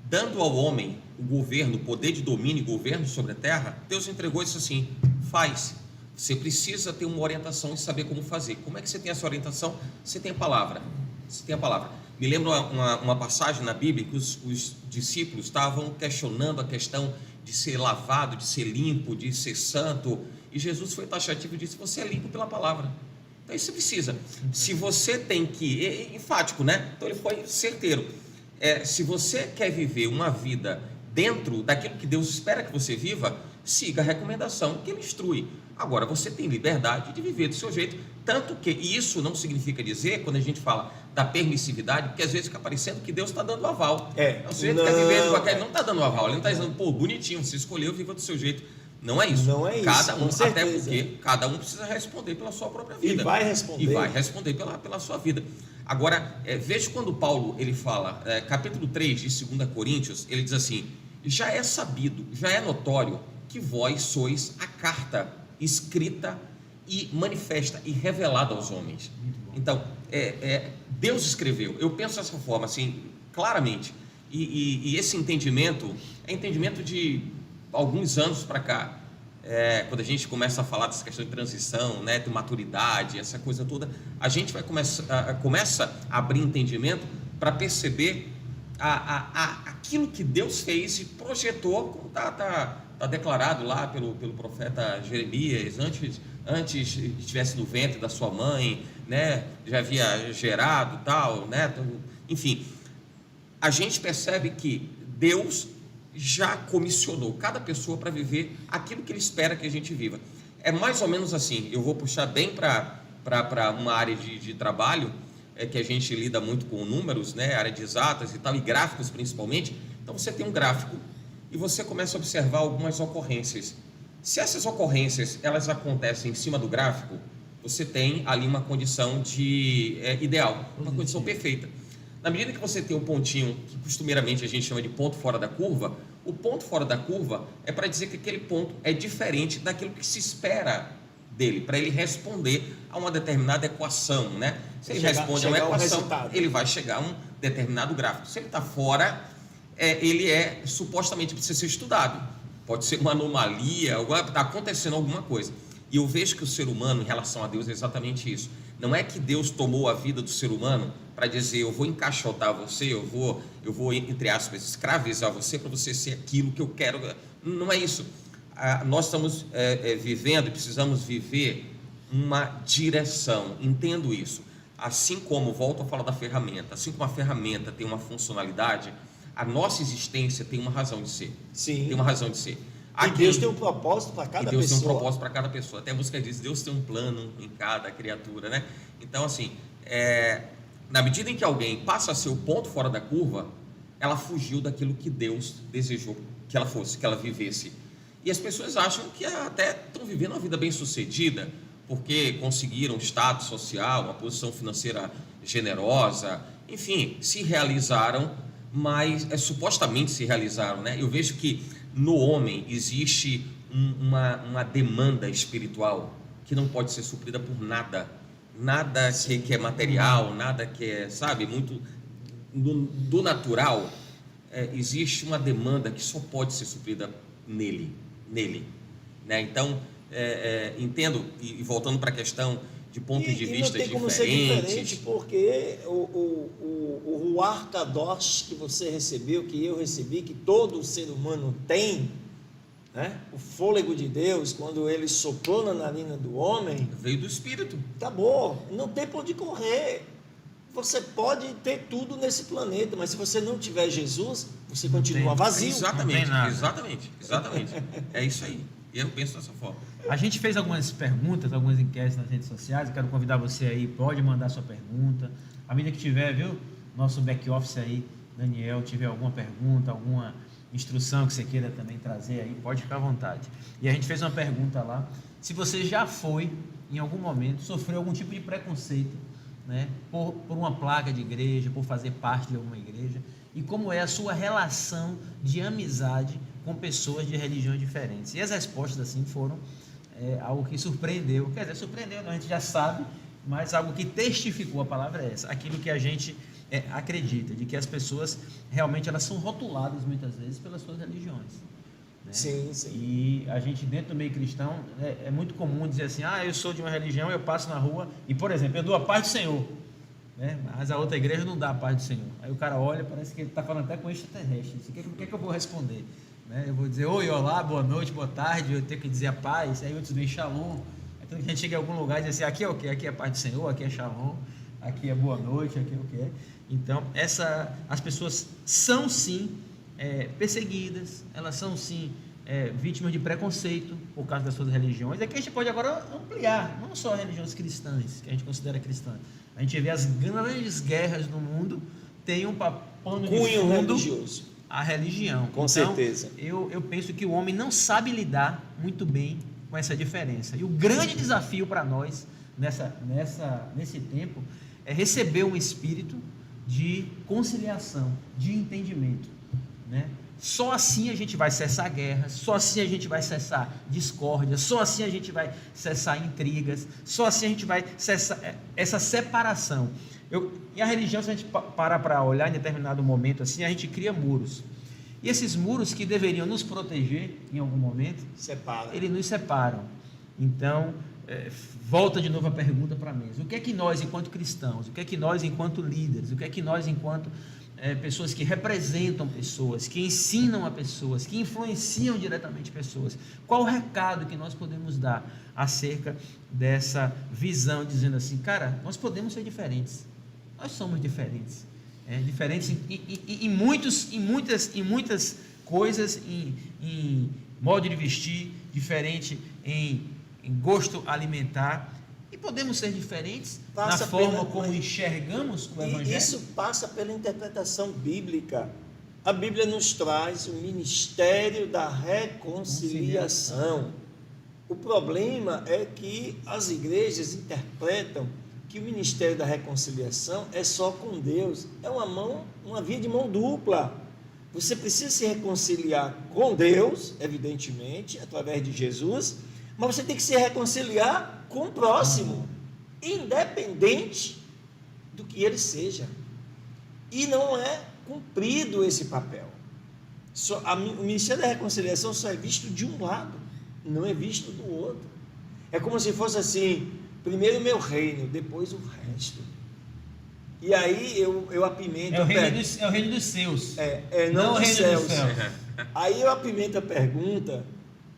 dando ao homem o governo, o poder de domínio e governo sobre a terra, Deus entregou isso assim: faz. Você precisa ter uma orientação e saber como fazer. Como é que você tem essa orientação? Você tem a palavra. Você tem a palavra. Me lembro uma passagem na Bíblia que os discípulos estavam questionando a questão de ser lavado, de ser limpo, de ser santo. E Jesus foi taxativo e disse: você é limpo pela palavra. Então isso precisa. Se você tem que... enfático, né? Então ele foi certeiro. Se você quer viver uma vida dentro daquilo que Deus espera que você viva, siga a recomendação que ele instrui. Agora, você tem liberdade de viver do seu jeito, tanto que, e isso não significa dizer, quando a gente fala da permissividade, porque às vezes fica parecendo que Deus está dando aval. O sujeito quer viver de qualquer... Não está dando aval, ele não está dizendo, pô, bonitinho, você escolheu, viva do seu jeito. Não é isso. Não é isso, cada um, com certeza. até porque cada um precisa responder pela sua própria vida. E vai responder. E vai responder pela sua vida. Agora, veja quando Paulo ele fala, capítulo 3 de 2 Coríntios, ele diz assim: já é sabido, já é notório que vós sois a carta escrita e manifesta e revelada aos homens. Então, Deus escreveu. Eu penso dessa forma, assim, claramente. E esse entendimento é entendimento de alguns anos para cá. Quando a gente começa a falar dessa questão de transição, né, de maturidade, essa coisa toda, a gente vai começa a abrir entendimento para perceber aquilo que Deus fez e projetou, como está declarado lá pelo profeta Jeremias, antes estivesse no ventre da sua mãe, né, já havia gerado tal, né, enfim, a gente percebe que Deus já comissionou cada pessoa para viver aquilo que ele espera que a gente viva. É mais ou menos assim. Eu vou puxar bem para uma área de trabalho, que a gente lida muito com números, né, área de exatas e tal, e gráficos principalmente. Então você tem um gráfico e você começa a observar algumas ocorrências. Se essas ocorrências elas acontecem em cima do gráfico, você tem ali uma condição de ideal, uma condição perfeita. Na medida que você tem um pontinho, que costumeiramente a gente chama de ponto fora da curva, o ponto fora da curva é para dizer que aquele ponto é diferente daquilo que se espera dele, para ele responder a uma determinada equação, né? Se ele responde a uma equação, ele vai chegar a um determinado gráfico. Se ele está fora, ele supostamente precisa ser estudado. Pode ser uma anomalia, está acontecendo alguma coisa. E eu vejo que o ser humano, em relação a Deus, é exatamente isso. Não é que Deus tomou a vida do ser humano para dizer: eu vou encaixotar você, eu vou entre aspas, escravizar você para você ser aquilo que eu quero. Não é isso. Nós estamos vivendo e precisamos viver uma direção. Entendo isso. Assim como, volto a falar da ferramenta, assim como a ferramenta tem uma funcionalidade, a nossa existência tem uma razão de ser. Sim. Tem uma razão de ser. E Deus tem um propósito para cada pessoa. Deus tem um propósito para cada pessoa. Até a música diz: Deus tem um plano em cada criatura, né? Então, assim, na medida em que alguém passa a ser o ponto fora da curva, ela fugiu daquilo que Deus desejou que ela fosse, que ela vivesse. E as pessoas acham que até estão vivendo uma vida bem-sucedida, porque conseguiram um status social, uma posição financeira generosa, enfim, se realizaram, mas supostamente se realizaram, né? Eu vejo que no homem existe uma demanda espiritual que não pode ser suprida por nada que é material, nada que é, sabe, muito do natural. Existe uma demanda que só pode ser suprida nele, né? Então, entendo, e voltando para a questão de pontos de vista não tem como ser diferentes. diferente, porque o Ruach Kadosh que você recebeu, que eu recebi, que todo ser humano tem, né? O fôlego de Deus, quando ele soprou na narina do homem, Veio do Espírito. acabou, não tem para onde correr. Você pode ter tudo nesse planeta, mas se você não tiver Jesus, você continua vazio. Exatamente, Não tem nada. exatamente. É isso aí. E eu penso dessa forma. A gente fez algumas perguntas, algumas enquetes nas redes sociais. Eu quero convidar você aí, pode mandar sua pergunta. À medida que tiver, viu? Nosso back office aí, Daniel, tiver alguma pergunta, alguma instrução que você queira também trazer aí, pode ficar à vontade. E a gente fez uma pergunta lá, se você já foi, em algum momento, sofreu algum tipo de preconceito, né, por uma placa de igreja, por fazer parte de alguma igreja, e como é a sua relação de amizade com pessoas de religiões diferentes. E as respostas, assim, foram algo que surpreendeu, quer dizer, surpreendeu, a gente já sabe, mas algo que testificou, a palavra é essa, aquilo que a gente acredita, de que as pessoas realmente elas são rotuladas muitas vezes pelas suas religiões, né? Sim, sim. E a gente dentro do meio cristão é muito comum dizer assim, eu sou de uma religião, eu passo na rua e, por exemplo, eu dou a paz do Senhor, né? Mas a outra igreja não dá a paz do Senhor. Aí o cara olha, parece que ele está falando até com extraterrestre. O que é que eu vou responder? Né? Eu vou dizer oi, olá, boa noite, boa tarde, eu tenho que dizer a paz, aí outros vêm shalom. Então a gente chega em algum lugar e diz assim, aqui é o quê? Aqui é a paz do Senhor, aqui é shalom, aqui é boa noite, aqui é o quê? Então, as pessoas são sim perseguidas, elas são sim vítimas de preconceito por causa das suas religiões. Aqui a gente pode agora ampliar, não só religiões cristãs, que a gente considera cristã. A gente vê as grandes guerras no mundo, tem um pano de Cunho fundo religioso. a religião. Com certeza. Eu penso que o homem não sabe lidar muito bem com essa diferença. E o grande desafio para nós, nesse tempo, é receber um espírito de conciliação, de entendimento, né? Só assim a gente vai cessar guerras, só assim a gente vai cessar discórdia, só assim a gente vai cessar intrigas, só assim a gente vai cessar essa separação. E a religião, se a gente parar para olhar em determinado momento assim, a gente cria muros. E esses muros que deveriam nos proteger em algum momento, eles nos separam. Então, volta de novo a pergunta para a mesa. O que é que nós, enquanto cristãos, o que é que nós, enquanto líderes, o que é que nós, enquanto pessoas que representam pessoas, que ensinam a pessoas, que influenciam diretamente pessoas, qual o recado que nós podemos dar acerca dessa visão, dizendo assim, cara, nós podemos ser diferentes, nós somos diferentes, diferentes em muitas coisas, em modo de vestir, diferente em gosto alimentar, e podemos ser diferentes na forma como enxergamos o Evangelho. Isso passa pela interpretação bíblica. A Bíblia nos traz o ministério da reconciliação. O problema é que as igrejas interpretam que o ministério da reconciliação é só com Deus. É uma via de mão dupla. Você precisa se reconciliar com Deus, evidentemente, através de Jesus, mas você tem que se reconciliar com o próximo, independente do que ele seja. E não é cumprido esse papel. O Ministério da Reconciliação só é visto de um lado, não é visto do outro. É como se fosse assim, primeiro o meu reino, depois o resto. E aí eu apimento... É o reino dos seus. Não o dos reino céus. dos céus. Aí eu apimento a pergunta,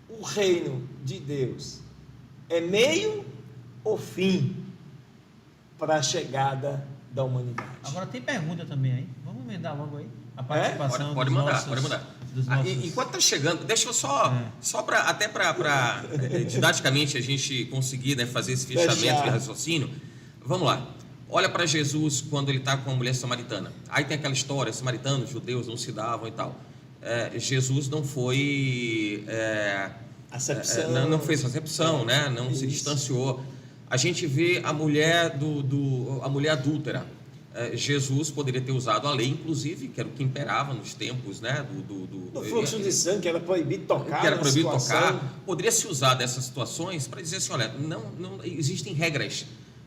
o reino de Deus é meio ou fim para a chegada da humanidade? Agora tem pergunta também aí. Vamos emendar logo aí a participação Pode mandar. dos nossos... Enquanto está chegando, deixa eu só até para didaticamente a gente conseguir, né, fazer esse fechamento de raciocínio. Vamos lá. Olha para Jesus quando ele está com a mulher samaritana. Aí tem aquela história, samaritanos, judeus não se davam e tal. Jesus não foi... não fez acepção, né? Não se distanciou. A gente vê a mulher a mulher adúltera. Jesus poderia ter usado a lei, inclusive, que era o que imperava nos tempos, né? Do fluxo de sangue, que era proibido tocar. Que era proibido tocar. Poderia se usar dessas situações para dizer assim: olha, não existem regras.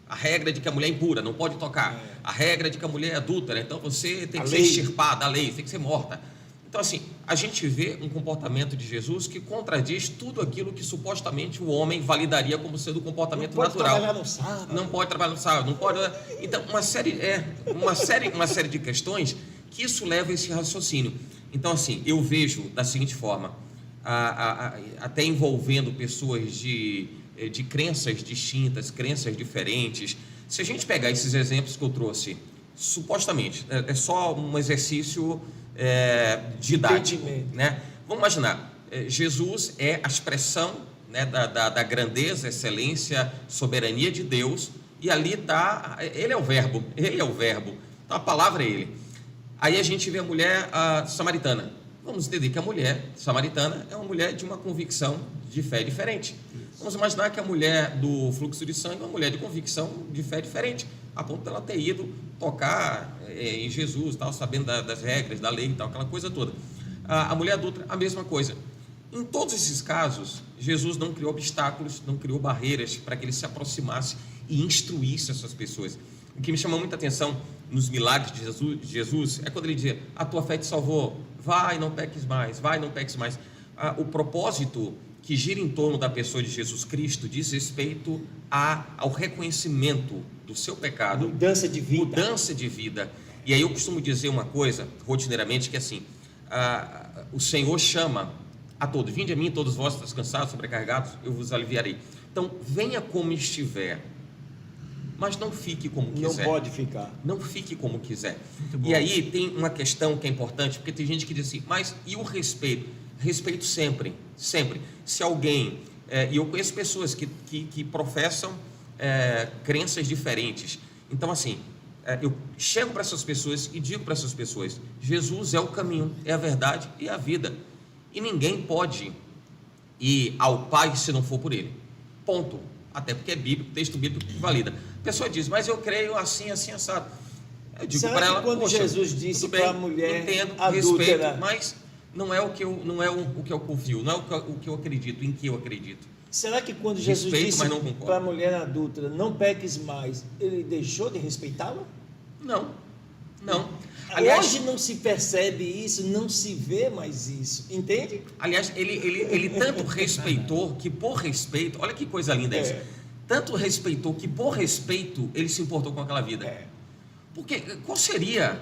A regra de que a mulher é impura, não pode tocar. A regra de que a mulher é adúltera, então você tem que ser extirpada, a lei, tem que ser morta. Então, assim, a gente vê um comportamento de Jesus que contradiz tudo aquilo que supostamente o homem validaria como sendo o comportamento natural. Não pode trabalhar no sábado, não pode. Então, uma série de questões que isso leva a esse raciocínio. Então, assim, eu vejo da seguinte forma, até envolvendo pessoas de crenças distintas, crenças diferentes. Se a gente pegar esses exemplos que eu trouxe, supostamente, é só um exercício didático, né? Vamos imaginar, Jesus é a expressão, né, da grandeza, excelência, soberania de Deus, e ali está, ele é o verbo, então a palavra é ele. Aí a gente vê a mulher samaritana. Vamos entender que a mulher samaritana é uma mulher de uma convicção de fé diferente. Vamos imaginar que a mulher do fluxo de sangue é uma mulher de convicção de fé diferente, a ponto dela ter ido tocar em Jesus, tal, sabendo das regras, da lei e tal, aquela coisa toda. A mulher adulta, a mesma coisa. Em todos esses casos, Jesus não criou obstáculos, não criou barreiras para que ele se aproximasse e instruísse essas pessoas. O que me chamou muita atenção nos milagres de Jesus é quando ele dizia: a tua fé te salvou, vai, não peques mais, vai, não peques mais. O propósito que gira em torno da pessoa de Jesus Cristo diz respeito ao reconhecimento do seu pecado, mudança de vida. E aí eu costumo dizer uma coisa rotineiramente, que é assim: o Senhor chama a todos: vinde a mim, todos vós que estáis cansados, sobrecarregados, eu vos aliviarei. Então venha como estiver, mas não fique como quiser. Não pode ficar. Não fique como quiser. E aí tem uma questão que é importante, porque tem gente que diz assim: mas e o respeito? Respeito sempre, sempre. Se alguém, e eu conheço pessoas que professam crenças diferentes. Então, assim, eu chego para essas pessoas e digo para essas pessoas: Jesus é o caminho, é a verdade e a vida. E ninguém pode ir ao Pai se não for por Ele. Ponto. Até porque é bíblico, texto bíblico que valida. A pessoa diz: mas eu creio assim, assim, assado. Eu digo para ela: quando Jesus disse para a mulher, entendo, adúltera, respeito, mas não é o que eu confio, não é o que eu acredito, em que eu acredito. Será que quando Jesus disse para a mulher adúltera, não peques mais, ele deixou de respeitá-la? Não. Aliás, hoje não se percebe isso, não se vê mais isso, entende? Aliás, ele tanto respeitou que por respeito, olha que coisa linda isso, tanto respeitou que por respeito ele se importou com aquela vida. Porque qual seria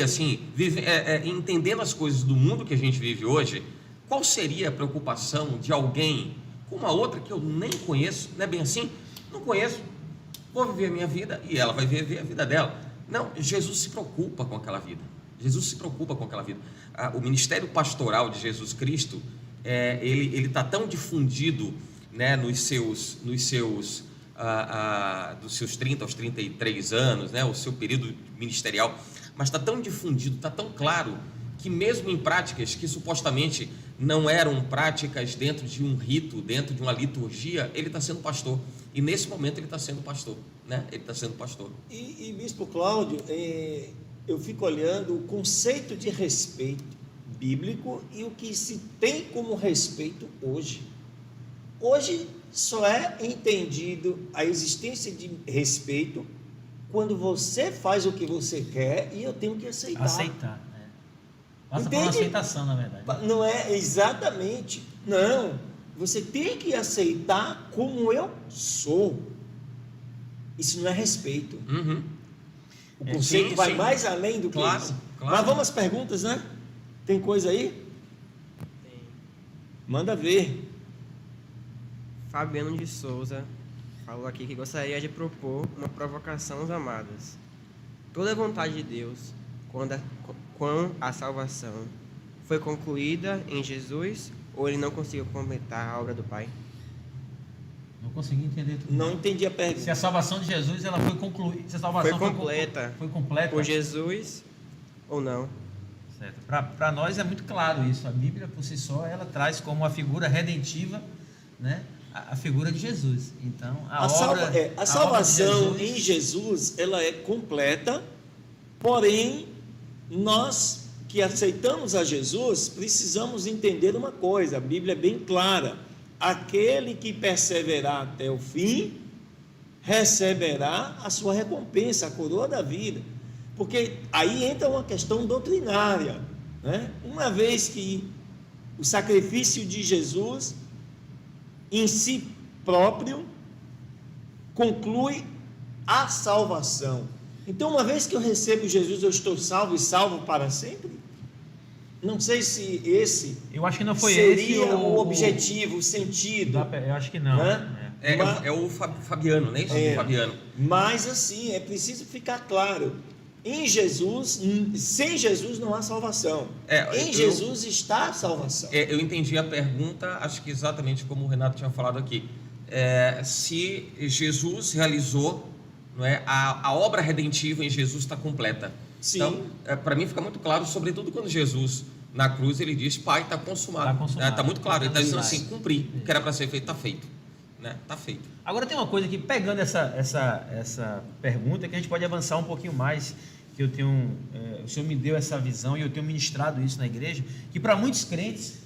assim, entendendo as coisas do mundo que a gente vive hoje, qual seria a preocupação de alguém com uma outra que eu nem conheço? Não é bem assim? Não conheço, vou viver a minha vida e ela vai viver a vida dela. Não, Jesus se preocupa com aquela vida. Jesus se preocupa com aquela vida. O ministério pastoral de Jesus Cristo, ele está tão difundido, né, dos seus 30 aos 33 anos, né, o seu período ministerial, mas está tão difundido, está tão claro, que mesmo em práticas que supostamente não eram práticas dentro de um rito, dentro de uma liturgia, ele está sendo pastor. E nesse momento ele está sendo pastor, né? Ele está sendo pastor. E Bispo Cláudio, eu fico olhando o conceito de respeito bíblico e o que se tem como respeito hoje. Hoje só é entendido a existência de respeito quando você faz o que você quer e eu tenho que aceitar. Passa por uma aceitação, na verdade. Não é exatamente. Não. Você tem que aceitar como eu sou. Isso não é respeito. Uhum. O conceito vai mais além do que isso. Claro. Mas vamos às perguntas, né? Tem coisa aí? Tem. Manda ver. Fabiano de Souza falou aqui que gostaria de propor uma provocação aos amados. Toda a vontade de Deus, quando a salvação foi concluída em Jesus, ou ele não conseguiu completar a obra do Pai? Não consegui entender tudo. Não entendi a pergunta. Se a salvação de Jesus ela foi concluída, se a salvação foi completa foi completa por Jesus ou não? Certo. Para nós é muito claro isso. A Bíblia, por si só, ela traz como uma figura redentiva, né, a figura de Jesus. Então, a salvação obra de em Jesus, ela é completa, porém, nós que aceitamos a Jesus, precisamos entender uma coisa, a Bíblia é bem clara: aquele que perseverar até o fim, receberá a sua recompensa, a coroa da vida. Porque aí entra uma questão doutrinária, né? Uma vez que o sacrifício de Jesus em si próprio conclui a salvação. Então, uma vez que eu recebo Jesus, eu estou salvo e salvo para sempre? Não sei se esse Eu acho que não foi seria esse o objetivo, o sentido. Eu acho que não. Né? É o Fabiano, não é isso? Fabiano. Mas assim, é preciso ficar claro: em Jesus, sem Jesus não há salvação. Em Jesus está a salvação. Eu entendi a pergunta, acho que exatamente como o Renato tinha falado aqui. Se Jesus realizou, não é, a obra redentiva em Jesus está completa. Sim. Então, para mim fica muito claro, sobretudo quando Jesus, na cruz, ele diz: Pai, está consumado. Está consumado. Está muito claro, ele está dizendo Verdade. assim: cumpri, o que era para ser feito, está feito. Está feito. Agora tem uma coisa que, pegando essa pergunta, que a gente pode avançar um pouquinho mais, que eu tenho, o Senhor me deu essa visão e eu tenho ministrado isso na igreja, que para muitos crentes,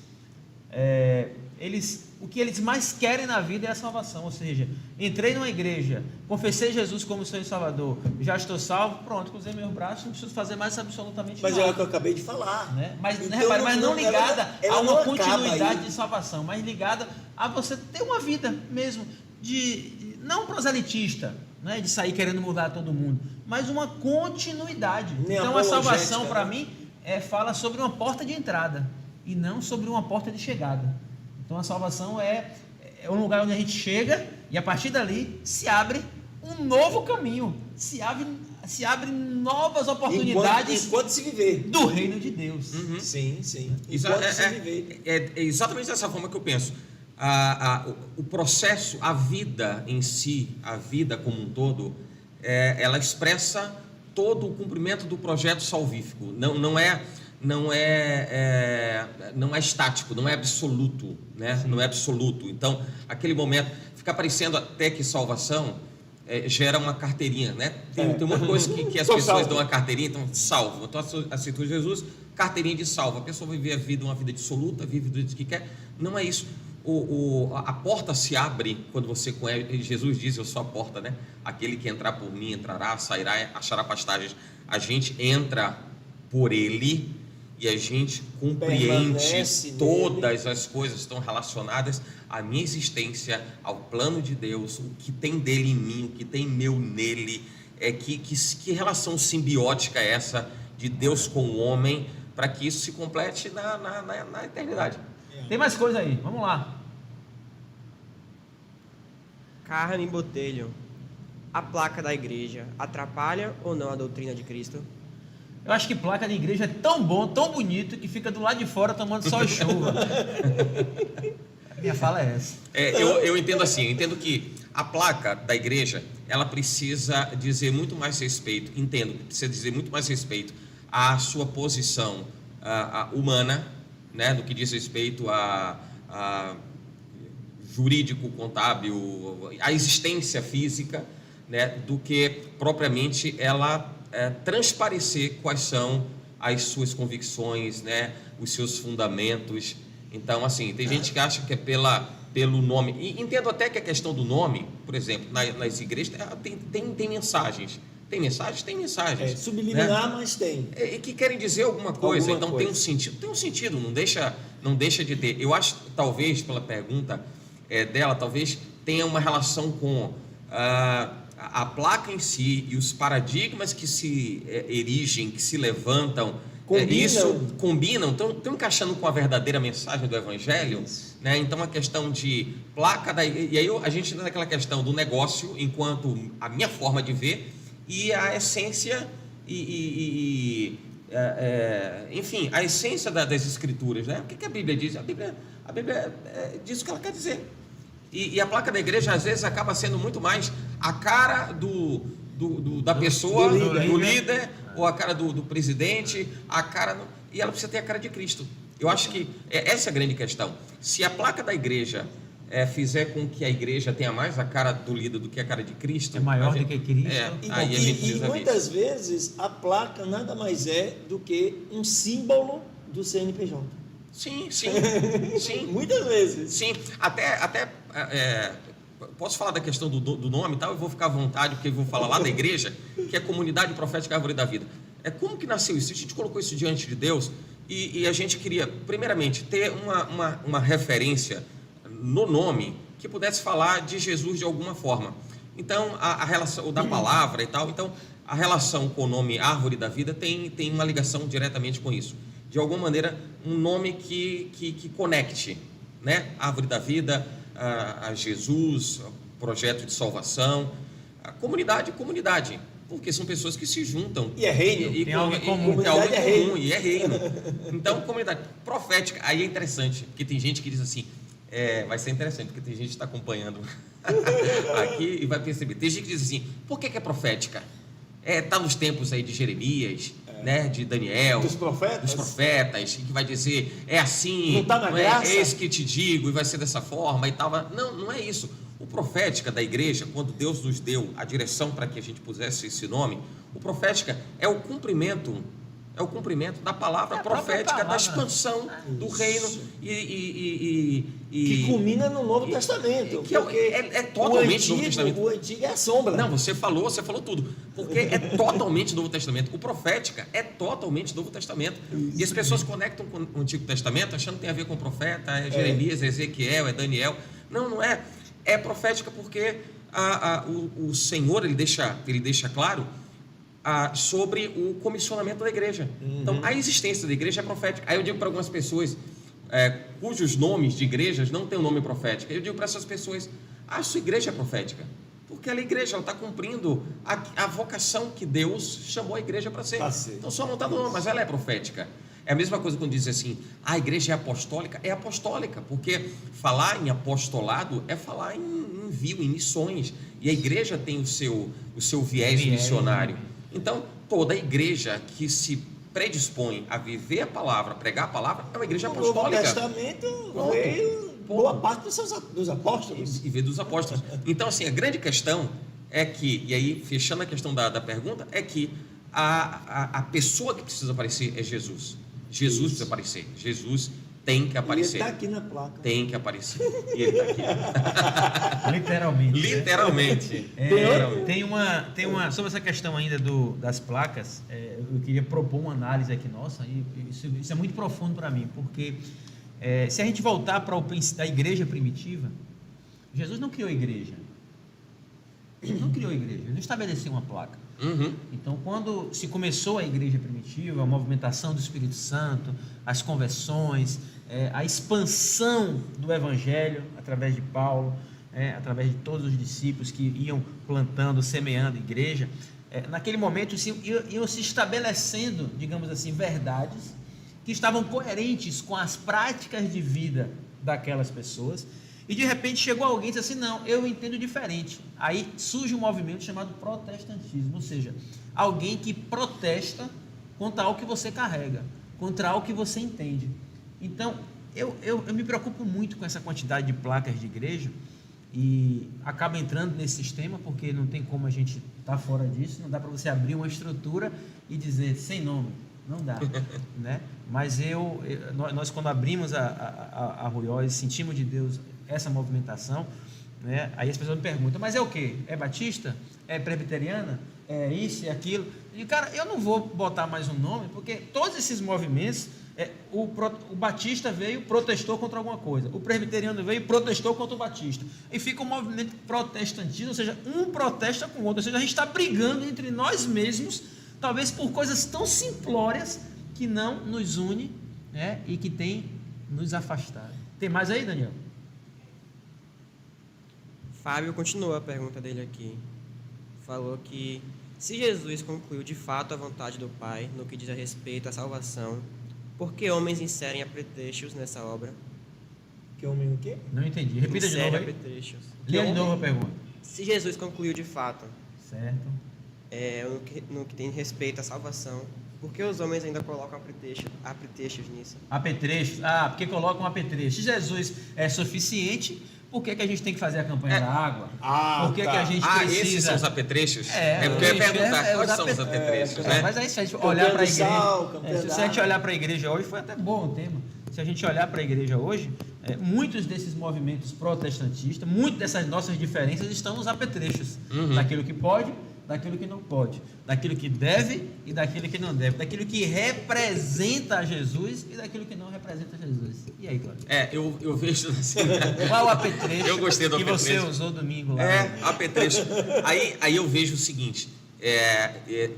o que eles mais querem na vida é a salvação. Ou seja, entrei numa igreja, confessei Jesus como Senhor e Salvador, já estou salvo, pronto, cruzei meus braços, não preciso fazer mais absolutamente Mas nada. é o que eu acabei de falar. Né? Mas, Então, mas não ligada ela a uma não acaba continuidade aí. de salvação, mas ligada a você ter uma vida mesmo, não proselitista, né, de sair querendo mudar todo mundo, mas uma continuidade. Nem Então a salvação, apologética, para né? mim, fala sobre uma porta de entrada e não sobre uma porta de chegada. Então a salvação é um lugar onde a gente chega e a partir dali se abre um novo caminho, se abre novas oportunidades enquanto se viver. do reino de Deus. Uhum. Sim. Enquanto se viver. É exatamente dessa forma que eu penso. O processo, a vida em si, a vida como um todo, ela expressa todo o cumprimento do projeto salvífico. Não é estático, não é absoluto, né? Não é absoluto. Então, aquele momento fica parecendo até que salvação gera uma carteirinha, né? Tem uma coisa que as pessoas dão uma carteirinha, então salvo. Então, aceitou Jesus, carteirinha de salvo. A pessoa vive uma vida dissoluta, vive do jeito que quer. Não é isso. A porta se abre quando você conhece. Jesus diz: eu sou a porta, né? Aquele que entrar por mim entrará, sairá, achará pastagens. A gente entra por ele e a gente compreende todas as coisas que estão relacionadas à minha existência, ao plano de Deus, o que tem dele em mim, o que tem meu nele. Que relação simbiótica é essa de Deus com o homem, para que isso se complete na eternidade. Tem mais coisa aí, vamos lá. Carne em botelho. A placa da igreja atrapalha ou não a doutrina de Cristo? Eu acho que placa de igreja é tão bom, tão bonito, que fica do lado de fora tomando sol e chuva. A minha fala é essa. Eu entendo assim, eu entendo que a placa da igreja, ela precisa dizer muito mais respeito, precisa dizer muito mais respeito à sua posição humana, né, do que diz respeito a jurídico, contábil, a existência física, né, do que propriamente ela transparecer quais são as suas convicções, né, os seus fundamentos. Então, assim, tem gente que acha que é pelo nome, e entendo até que a questão do nome, por exemplo, nas igrejas tem mensagens. Tem mensagens. Subliminar, né? Mas tem. E que querem dizer alguma coisa, então tem um sentido. Tem um sentido, não deixa de ter. Eu acho, talvez, pela pergunta dela, talvez tenha uma relação com a placa em si e os paradigmas que se erigem, que se levantam. Combinam, estão encaixando com a verdadeira mensagem do Evangelho, né? Então a questão de placa, e aí a gente entra naquela questão do negócio enquanto a minha forma de ver e a essência enfim, a essência das Escrituras, né? O que a Bíblia diz? A Bíblia diz o que ela quer dizer. E a placa da igreja às vezes acaba sendo muito mais a cara da pessoa, do líder, ou a cara do presidente, e ela precisa ter a cara de Cristo. Eu acho que essa é a grande questão. Se a placa da igreja fizer com que a igreja tenha mais a cara do líder do que a cara de Cristo, É maior do que Cristo. Aí a gente E precisa ver. muitas vezes a placa nada mais é do que um símbolo do CNPJ. Sim, sim. Muitas vezes. Sim, posso falar da questão do nome e tal, eu vou ficar à vontade, porque eu vou falar lá da igreja, que é a Comunidade Profética Árvore da Vida. Como que nasceu isso? A gente colocou isso diante de Deus e a gente queria, primeiramente, ter uma referência no nome que pudesse falar de Jesus de alguma forma. Então, a relação da palavra e tal, então, a relação com o nome Árvore da Vida tem uma ligação diretamente com isso. De alguma maneira, um nome que conecte, né? Árvore da Vida, a Jesus, projeto de salvação, a comunidade, porque são pessoas que se juntam. E é reino. Tem algo em comum. Tem algo em Comunidade é comum, reino. e é reino. Então, comunidade profética, aí é interessante, porque tem gente que diz assim, vai ser interessante, porque tem gente que está acompanhando aqui e vai perceber. Tem gente que diz assim, por que é profética? Está nos tempos aí de Jeremias, né, de Daniel, Dos profetas. que vai dizer, é assim, Não está na graça? é esse que te digo, e vai ser dessa forma e tal. Não é isso. O profética da igreja, quando Deus nos deu a direção para que a gente pusesse esse nome, o profética é o cumprimento da palavra profética, palavra. da expansão do reino Que culmina no Novo Testamento. que é totalmente Novo Testamento. O antigo é a sombra. Não, você falou tudo, porque é totalmente Novo Testamento. O profética é totalmente Novo Testamento. E as pessoas conectam com o Antigo Testamento achando que tem a ver com o profeta, é Jeremias, é Ezequiel, é Daniel. Não é. É profética porque o Senhor ele deixa claro sobre o comissionamento da igreja. Então, a existência da igreja é profética. Aí eu digo para algumas pessoas cujos nomes de igrejas não têm o nome profético, eu digo para essas pessoas, a sua igreja é profética, porque a igreja está cumprindo a vocação que Deus chamou a igreja para ser. Então, só não está no nome, mas ela é profética. É a mesma coisa quando diz assim, a igreja é apostólica, porque falar em apostolado é falar em envio, em missões, e a igreja tem o seu viés missionário. Então, toda igreja que se predispõe a viver a palavra, pregar a palavra, é uma igreja apostólica. O Novo Testamento veio boa parte dos apóstolos. E veio dos apóstolos. Então, assim, a grande questão é que, e aí, fechando a questão da pergunta, é que a pessoa que precisa aparecer é Jesus. Jesus precisa aparecer. Jesus tem que aparecer. Ele está aqui na placa. Tem que aparecer. E ele está aqui. Literalmente. Literalmente. Tem uma sobre essa questão ainda das placas, eu queria propor uma análise aqui nossa, e isso é muito profundo para mim, porque se a gente voltar para o princípio da igreja primitiva, Jesus não criou igreja. Ele não estabeleceu uma placa. Então, quando se começou a igreja primitiva, a movimentação do Espírito Santo, as conversões, a expansão do Evangelho através de Paulo, através de todos os discípulos que iam plantando, semeando a igreja, naquele momento iam se estabelecendo, digamos assim, verdades que estavam coerentes com as práticas de vida daquelas pessoas. E de repente chegou alguém e disse assim, não, eu entendo diferente. Aí surge um movimento chamado protestantismo, ou seja, alguém que protesta contra algo que você carrega, contra algo que você entende. Então, eu me preocupo muito com essa quantidade de placas de igreja e acabo entrando nesse sistema porque não tem como a gente estar fora disso, não dá para você abrir uma estrutura e dizer sem nome, não dá, né? Mas nós quando abrimos a Ruiós, sentimos de Deus essa movimentação, né? Aí as pessoas me perguntam, mas é o quê? É batista? É presbiteriana? É isso e aquilo? E cara, eu não vou botar mais um nome, porque todos esses movimentos, o batista veio, protestou contra alguma coisa, o presbiteriano veio e protestou contra o batista, e fica um movimento protestantista, ou seja, um protesta com o outro, ou seja, a gente está brigando entre nós mesmos, talvez por coisas tão simplórias que não nos une, né? E que tem nos afastado. Tem mais aí, Daniel? Fábio continuou a pergunta dele aqui. Falou que se Jesus concluiu de fato a vontade do Pai no que diz a respeito à salvação, por que homens inserem apetrechos nessa obra? Que homem o quê? Não entendi. Repita de novo aí. Apetrechos. Lê de novo a pergunta. Se Jesus concluiu de fato, Certo. no que tem respeito à salvação, por que os homens ainda colocam apetrechos nisso? Apetrechos? Porque colocam apetrechos. Se Jesus é suficiente, por que a gente tem que fazer a campanha da água? Por que a gente precisa... esses são os apetrechos? Porque eu ia perguntar quais são os apetrechos, né? Mas aí, se a gente olhar para a igreja... se a gente olhar para a igreja hoje, foi até bom o tema. Se a gente olhar para a igreja hoje, muitos desses movimentos protestantistas, muitas dessas nossas diferenças estão nos apetrechos. Daquilo que pode, daquilo que não pode, daquilo que deve e daquilo que não deve, daquilo que representa Jesus e daquilo que não representa Jesus. E aí, Cláudio? Eu vejo assim... Qual o apetrecho eu gostei do que apetrecho. você usou domingo lá? Apetrecho. Aí eu vejo o seguinte,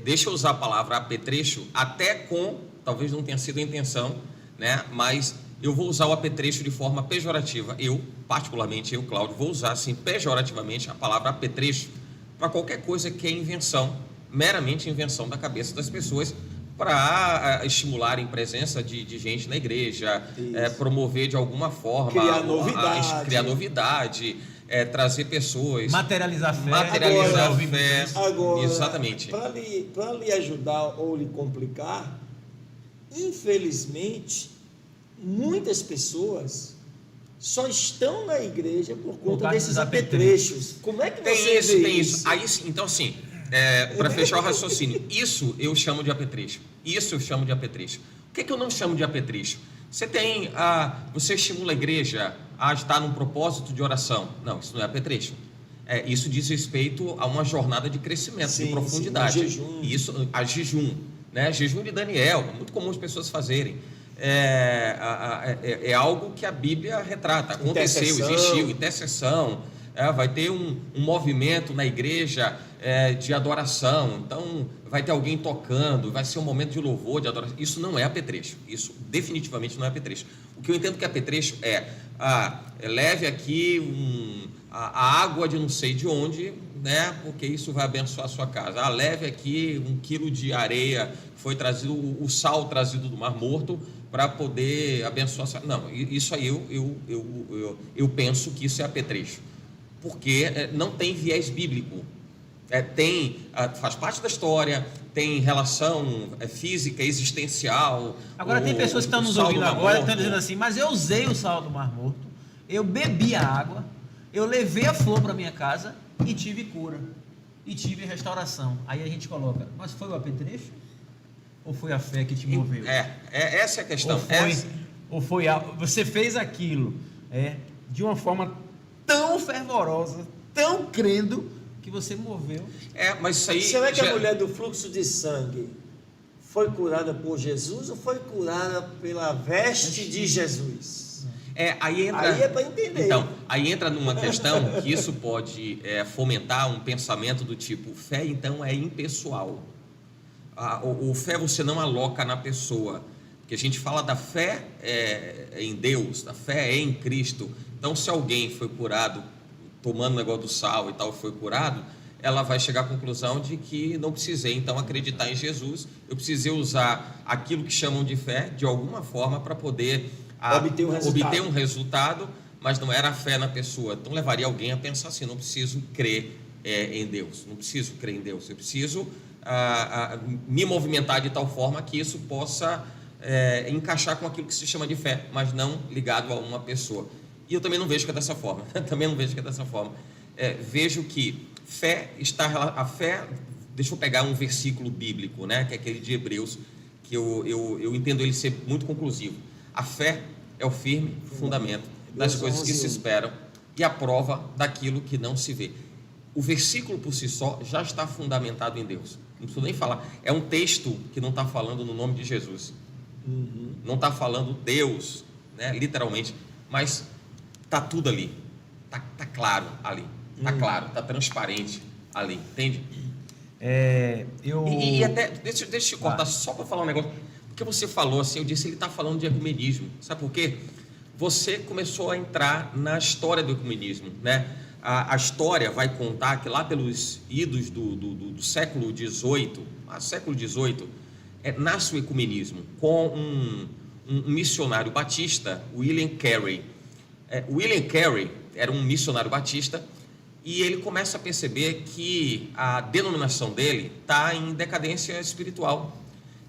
deixa eu usar a palavra apetrecho, até talvez não tenha sido a intenção, né? Mas eu vou usar o apetrecho de forma pejorativa. Particularmente, Cláudio, vou usar assim pejorativamente a palavra apetrecho para qualquer coisa que é invenção, meramente invenção da cabeça das pessoas para estimularem presença de gente na igreja, promover de alguma forma, criar novidade, trazer pessoas, materializar fé, Agora, exatamente. Para lhe ajudar ou lhe complicar, infelizmente, muitas pessoas só estão na igreja por conta desses apetrechos. Como é que você vê isso? Aí, então, assim, para fechar o raciocínio, isso eu chamo de apetrecho. O que eu não chamo de apetrecho? Você estimula a igreja a estar num propósito de oração. Não, isso não é apetrecho. Isso diz respeito a uma jornada de crescimento, de profundidade. A jejum. Né? Jejum de Daniel, muito comum as pessoas fazerem. É algo que a Bíblia retrata. Aconteceu, existiu, intercessão. Vai ter um movimento na igreja de adoração. Então, vai ter alguém tocando, vai ser um momento de louvor, de adoração. Isso não é apetrecho. Isso definitivamente não é apetrecho. O que eu entendo que é apetrecho leve aqui a água de não sei de onde, né? Porque isso vai abençoar a sua casa. Leve aqui 1 quilo de areia, foi trazido, o sal trazido do Mar Morto, para poder abençoar. Não, isso aí eu penso que isso é apetrecho, porque não tem viés bíblico. Faz parte da história, tem relação física, existencial. Agora tem pessoas que estão nos ouvindo agora e estão dizendo assim, mas eu usei o sal do Mar Morto, eu bebi a água, eu levei a flor para minha casa e tive cura, e tive restauração. Aí a gente coloca, mas foi o apetrecho? Ou foi a fé que te moveu? Essa é a questão. Você fez aquilo de uma forma tão fervorosa, tão crendo, que você moveu. Mas isso aí... Será que a mulher do fluxo de sangue foi curada por Jesus ou foi curada pela veste de Jesus? Aí é para entender. Então, aí entra numa questão que isso pode fomentar um pensamento do tipo, fé então é impessoal. O fé você não aloca na pessoa, porque a gente fala da fé em Deus, da fé em Cristo. Então, se alguém foi curado tomando o negócio do sal e tal, foi curado, ela vai chegar à conclusão de que não precisei então acreditar em Jesus, eu precisei usar aquilo que chamam de fé de alguma forma para poder obter um resultado, mas não era a fé na pessoa. Então levaria alguém a pensar assim, não preciso crer em Deus, eu preciso me movimentar de tal forma que isso possa encaixar com aquilo que se chama de fé, mas não ligado a uma pessoa. E eu também não vejo que é dessa forma. Vejo que a fé, deixa eu pegar um versículo bíblico, né, que é aquele de Hebreus, que eu entendo ele ser muito conclusivo. A fé é o firme fundamento das coisas que se esperam e a prova daquilo que não se vê. O versículo por si só já está fundamentado em Deus. Não preciso nem falar. É um texto que não está falando no nome de Jesus. Não está falando Deus, né, literalmente, mas está tudo ali. Está claro ali. Está claro, está transparente ali. Entende? E até, deixa eu te cortar só para falar um negócio. Porque você falou assim, eu disse, ele está falando de ecumenismo. Sabe por quê? Você começou a entrar na história do ecumenismo, né? A história vai contar que lá pelos idos do século XVIII, nasce o ecumenismo com um missionário batista, William Carey. William Carey era um missionário batista e ele começa a perceber que a denominação dele está em decadência espiritual.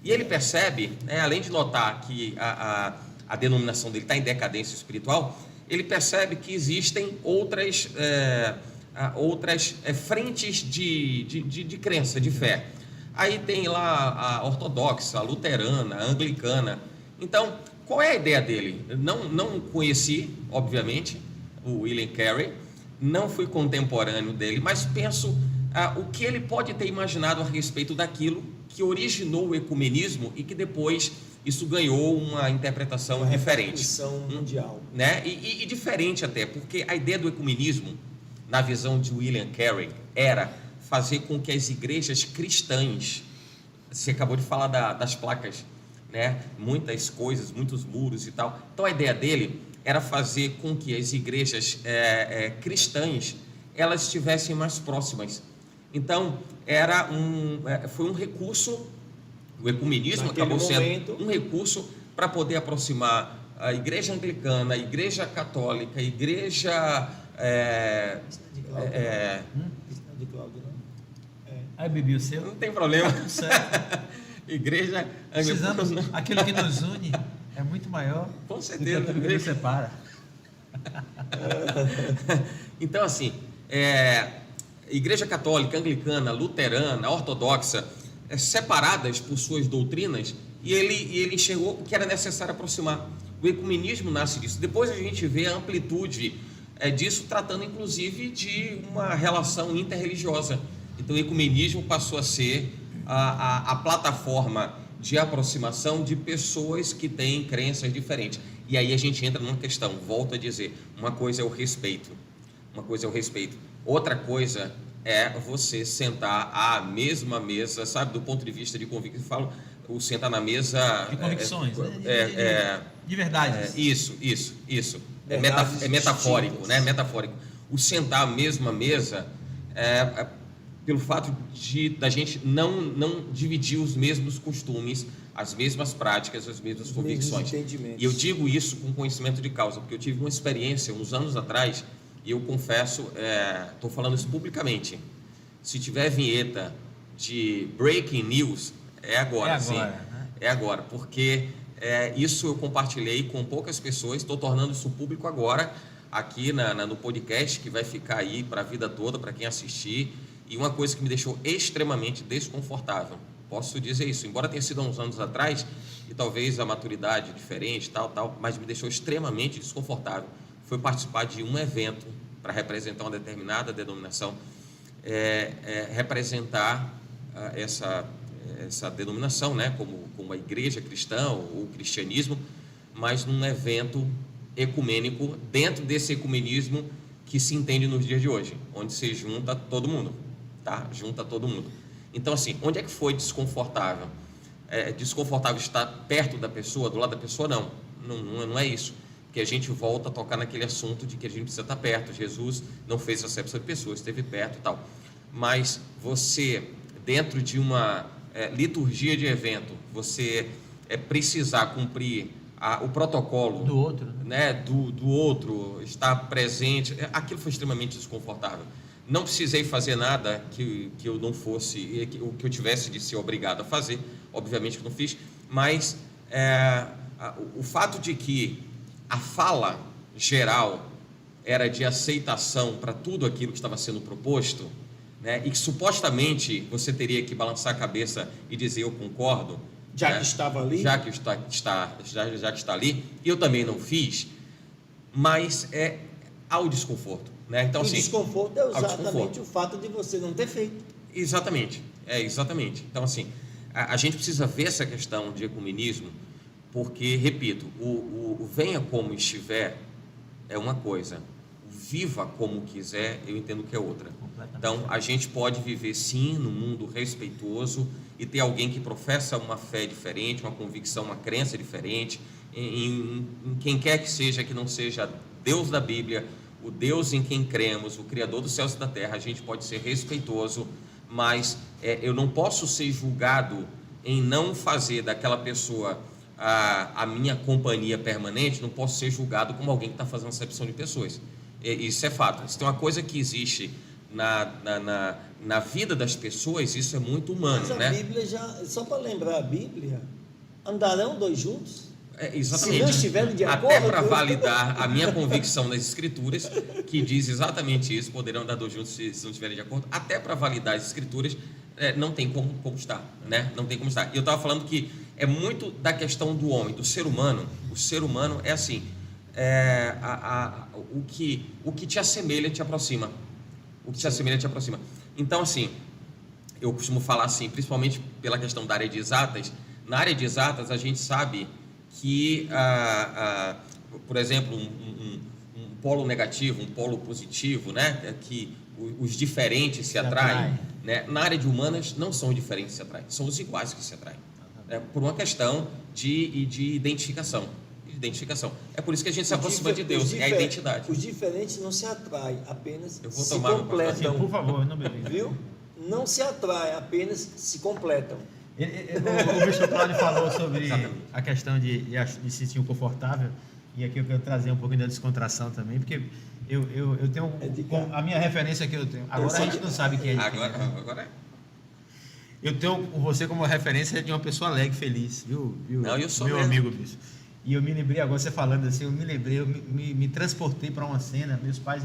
E ele percebe, né, além de notar que a denominação dele está em decadência espiritual, ele percebe que existem outras frentes de crença, de fé. Aí tem lá a ortodoxa, a luterana, a anglicana. Então, qual é a ideia dele? Não conheci, obviamente, o William Carey, não fui contemporâneo dele, mas penso o que ele pode ter imaginado a respeito daquilo que originou o ecumenismo e que depois isso ganhou uma interpretação diferente. Mundial. Né? E diferente até, porque a ideia do ecumenismo, na visão de William Carey, era fazer com que as igrejas cristãs, você acabou de falar das placas, né? Muitas coisas, muitos muros e tal. Então a ideia dele era fazer com que as igrejas cristãs elas estivessem mais próximas. Então foi um recurso, o ecumenismo acabou sendo um recurso para poder aproximar a igreja anglicana, a igreja católica, a igreja de Cláudio, não? Aí bebi o seu. não tem problema. Tá tudo certo. Igreja Precisamos, anglicana. aquilo que nos une é muito maior Com do que certeza. aquilo que nos separa. Então, assim, igreja católica, anglicana, luterana, ortodoxa, separadas por suas doutrinas, e ele enxergou que era necessário aproximar. O ecumenismo nasce disso. Depois a gente vê a amplitude disso, tratando inclusive de uma relação interreligiosa. Então o ecumenismo passou a ser a plataforma de aproximação de pessoas que têm crenças diferentes. E aí a gente entra numa questão, volto a dizer, uma coisa é o respeito, outra coisa é você sentar à mesma mesa, sabe, do ponto de vista de convicção, eu falo, o sentar na mesa... De convicções, de verdade. Isso. É metafórico, né? Metafórico. O sentar à mesma mesa pelo fato da gente não dividir os mesmos costumes, as mesmas práticas, as mesmas convicções. E eu digo isso com conhecimento de causa, porque eu tive uma experiência uns anos atrás, e eu confesso, estou falando isso publicamente, se tiver vinheta de breaking news, é agora, sim. Né? É agora, porque isso eu compartilhei com poucas pessoas, estou tornando isso público agora, aqui no podcast, que vai ficar aí para a vida toda, para quem assistir. E uma coisa que me deixou extremamente desconfortável, posso dizer isso, embora tenha sido há uns anos atrás, e talvez a maturidade diferente, tal, mas me deixou extremamente desconfortável, foi participar de um evento para representar uma determinada denominação, representar essa denominação, né, como a igreja cristã ou o cristianismo, mas num evento ecumênico, dentro desse ecumenismo que se entende nos dias de hoje, onde se junta todo mundo, tá? Junta todo mundo. Então, assim, onde é que foi desconfortável? Desconfortável estar perto da pessoa, do lado da pessoa? Não é isso. Porque a gente volta a tocar naquele assunto de que a gente precisa estar perto. Jesus não fez acepção de pessoas, esteve perto e tal. Mas você, dentro de uma liturgia de evento, você precisar cumprir o protocolo do outro, né, do outro, estar presente, aquilo foi extremamente desconfortável. Não precisei fazer nada que eu não fosse, que eu tivesse de ser obrigado a fazer, obviamente que não fiz, mas o fato de que a fala geral era de aceitação para tudo aquilo que estava sendo proposto, né, e que supostamente você teria que balançar a cabeça e dizer eu concordo, já que estava ali, já que está ali, eu também não fiz, mas há o desconforto, né? Então, o assim, desconforto é exatamente o fato de você não ter feito. Exatamente. Então, assim, a gente precisa ver essa questão de ecumenismo, porque, repito, o venha como estiver é uma coisa, o viva como quiser, eu entendo que é outra. Então, a gente pode viver, sim, num mundo respeitoso e ter alguém que professa uma fé diferente, uma convicção, uma crença diferente, em quem quer que seja, que não seja Deus da Bíblia, o Deus em quem cremos, o Criador dos céus e da terra. A gente pode ser respeitoso, mas eu não posso ser julgado em não fazer daquela pessoa a minha companhia permanente, não posso ser julgado como alguém que está fazendo acepção de pessoas. Isso é fato. Se tem uma coisa que existe na vida das pessoas, isso é muito humano, Mas a né? Bíblia só para lembrar a Bíblia, andarão dois juntos? Exatamente. Se não estiverem de Até acordo, para validar a minha convicção nas Escrituras, que diz exatamente isso, poderão andar dois juntos se não estiverem de acordo, até para validar as Escrituras, não tem como estar, né? Não tem como estar. E eu estava falando que é muito da questão do homem, do ser humano. O ser humano é assim, o que te assemelha te aproxima. O que te assemelha te aproxima. Então, assim, eu costumo falar assim, principalmente pela questão da área de exatas. Na área de exatas, a gente sabe que, por exemplo, um polo negativo, um polo positivo, né? Que os diferentes se atraem. Né? Na área de humanas, não são os diferentes que se atraem, são os iguais que se atraem. Por uma questão de identificação. É por isso que a gente se aproxima de Deus, é a identidade. Os diferentes não se atraem, apenas se tomar completam. Por favor, não bebe. Viu? Não se atraem, apenas se completam. O Bispo Cláudio falou sobre a questão de se sentir confortável, e aqui eu quero trazer um pouquinho da descontração também, porque eu tenho a minha referência que eu tenho. Agora a gente não sabe quem é. Agora é. Eu tenho você como referência de uma pessoa alegre, feliz, viu? Não, eu sou meu mesmo. amigo, Bispo. E eu me lembrei agora, você falando assim, eu me transportei para uma cena. Meus pais,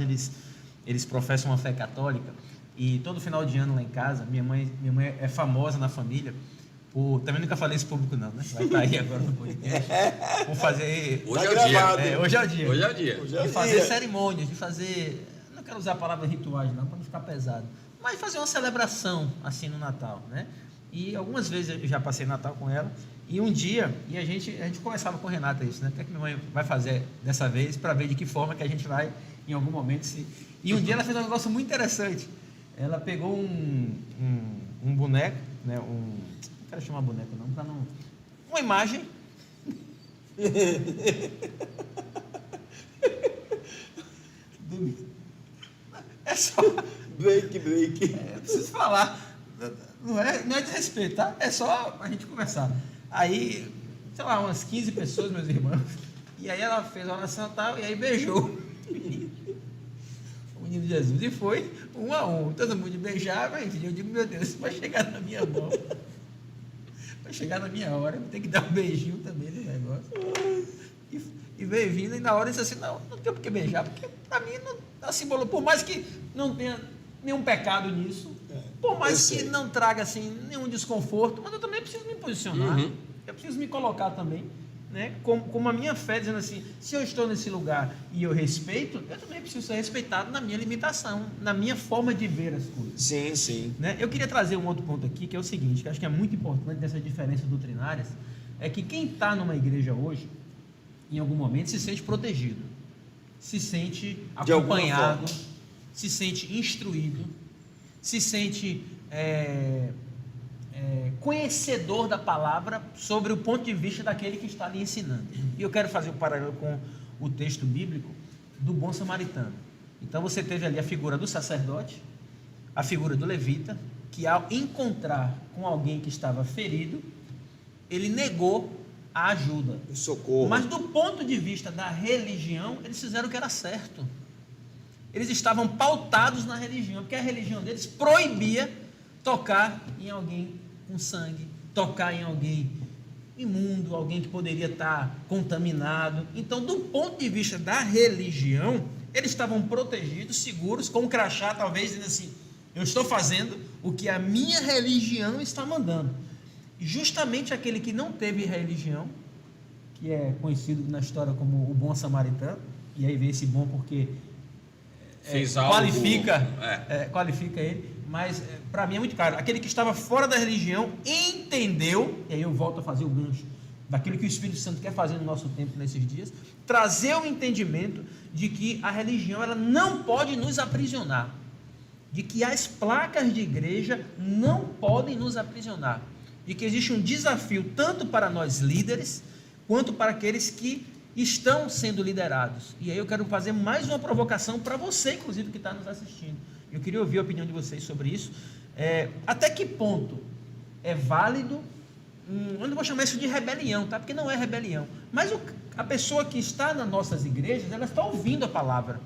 eles professam uma fé católica, e todo final de ano lá em casa, minha mãe é famosa na família por, também nunca falei isso público não, né? Vai estar aí agora no podcast, por fazer... Hoje é o dia. Hoje é o dia. Hoje é o dia. De fazer cerimônias, de fazer, não quero usar a palavra rituais não, para não ficar pesado, mas fazer uma celebração assim no Natal, né? E algumas vezes eu já passei Natal com ela. E um dia, a gente conversava com o Renata isso, né? O que é que minha mãe vai fazer dessa vez, para ver de que forma que a gente vai, em algum momento, se... E um dia ela fez um negócio muito interessante. Ela pegou um boneco, né? Não quero chamar boneco não, para não... Uma imagem. É só... Break. Eu preciso falar. Não é desrespeito, tá? É só a gente conversar. Aí, sei lá, umas 15 pessoas, meus irmãos. E aí ela fez a oração e tal, e aí beijou o menino Jesus. E foi um a um. Todo mundo beijava, e eu digo, meu Deus, isso vai chegar na minha mão. Vai chegar na minha hora, eu vou ter que dar um beijinho também no negócio. E veio vindo, e na hora eu disse assim, não tem por que beijar, porque para mim não dá símbolo. Por mais que não tenha nenhum pecado nisso, por mais que não traga assim nenhum desconforto, mas eu também preciso me posicionar, eu preciso me colocar também, né? Como a minha fé, dizendo assim, se eu estou nesse lugar e eu respeito, eu também preciso ser respeitado na minha limitação, na minha forma de ver as coisas. Sim. Né? Eu queria trazer um outro ponto aqui, que é o seguinte, que eu acho que é muito importante dessas diferenças doutrinárias, é que quem está numa igreja hoje, em algum momento, se sente protegido, se sente acompanhado, se sente instruído, se sente conhecedor da palavra sobre o ponto de vista daquele que está lhe ensinando. E eu quero fazer um paralelo com o texto bíblico do bom samaritano. Então você teve ali a figura do sacerdote, a figura do levita, que ao encontrar com alguém que estava ferido, ele negou a ajuda, o socorro. Mas do ponto de vista da religião, eles fizeram o que era certo. Eles estavam pautados na religião, porque a religião deles proibia tocar em alguém com sangue, tocar em alguém imundo, alguém que poderia estar contaminado. Então, do ponto de vista da religião, eles estavam protegidos, seguros, com um crachá, talvez, dizendo assim, eu estou fazendo o que a minha religião está mandando. E justamente aquele que não teve religião, que é conhecido na história como o bom samaritano, e aí vem esse bom porque qualifica ele, mas para mim é muito claro, aquele que estava fora da religião entendeu, e aí eu volto a fazer o gancho daquilo que o Espírito Santo quer fazer no nosso tempo nesses dias, trazer o entendimento de que a religião ela não pode nos aprisionar, de que as placas de igreja não podem nos aprisionar, de que existe um desafio tanto para nós líderes, quanto para aqueles que estão sendo liderados. E aí eu quero fazer mais uma provocação para você, inclusive, que está nos assistindo. Eu queria ouvir a opinião de vocês sobre isso. Até que ponto é válido, eu não vou chamar isso de rebelião, tá? Porque não é rebelião, mas a pessoa que está nas nossas igrejas, ela está ouvindo a palavra,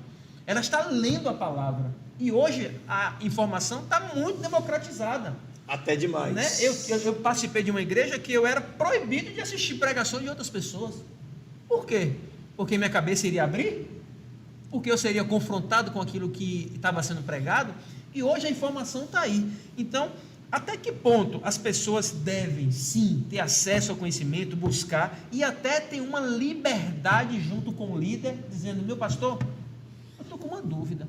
ela está lendo a palavra. E hoje a informação está muito democratizada. Até demais. Né? Eu participei de uma igreja que eu era proibido de assistir pregações de outras pessoas. Por quê? Porque minha cabeça iria abrir? Porque eu seria confrontado com aquilo que estava sendo pregado? E hoje a informação está aí. Então, até que ponto as pessoas devem, sim, ter acesso ao conhecimento, buscar, e até ter uma liberdade junto com o líder, dizendo, meu pastor, eu estou com uma dúvida.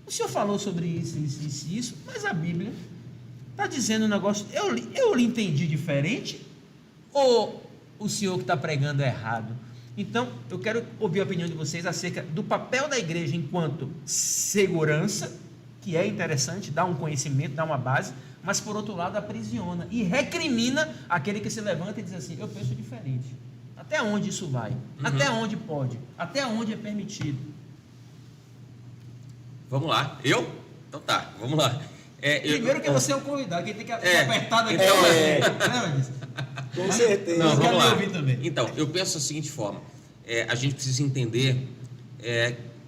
O senhor falou sobre isso, mas a Bíblia está dizendo um negócio, eu lhe entendi diferente, ou o senhor que está pregando é errado? Então, eu quero ouvir a opinião de vocês acerca do papel da igreja enquanto segurança, que é interessante, dá um conhecimento, dá uma base, mas por outro lado aprisiona e recrimina aquele que se levanta e diz assim, eu penso diferente. Até onde isso vai? Até onde pode? Até onde é permitido? Vamos lá. Eu? Então tá, vamos lá. Primeiro que você é o convidado, quem tem que apertar daqui. Com certeza. Não, vamos lá. Ouvir também. Então, eu penso da seguinte forma, a gente precisa entender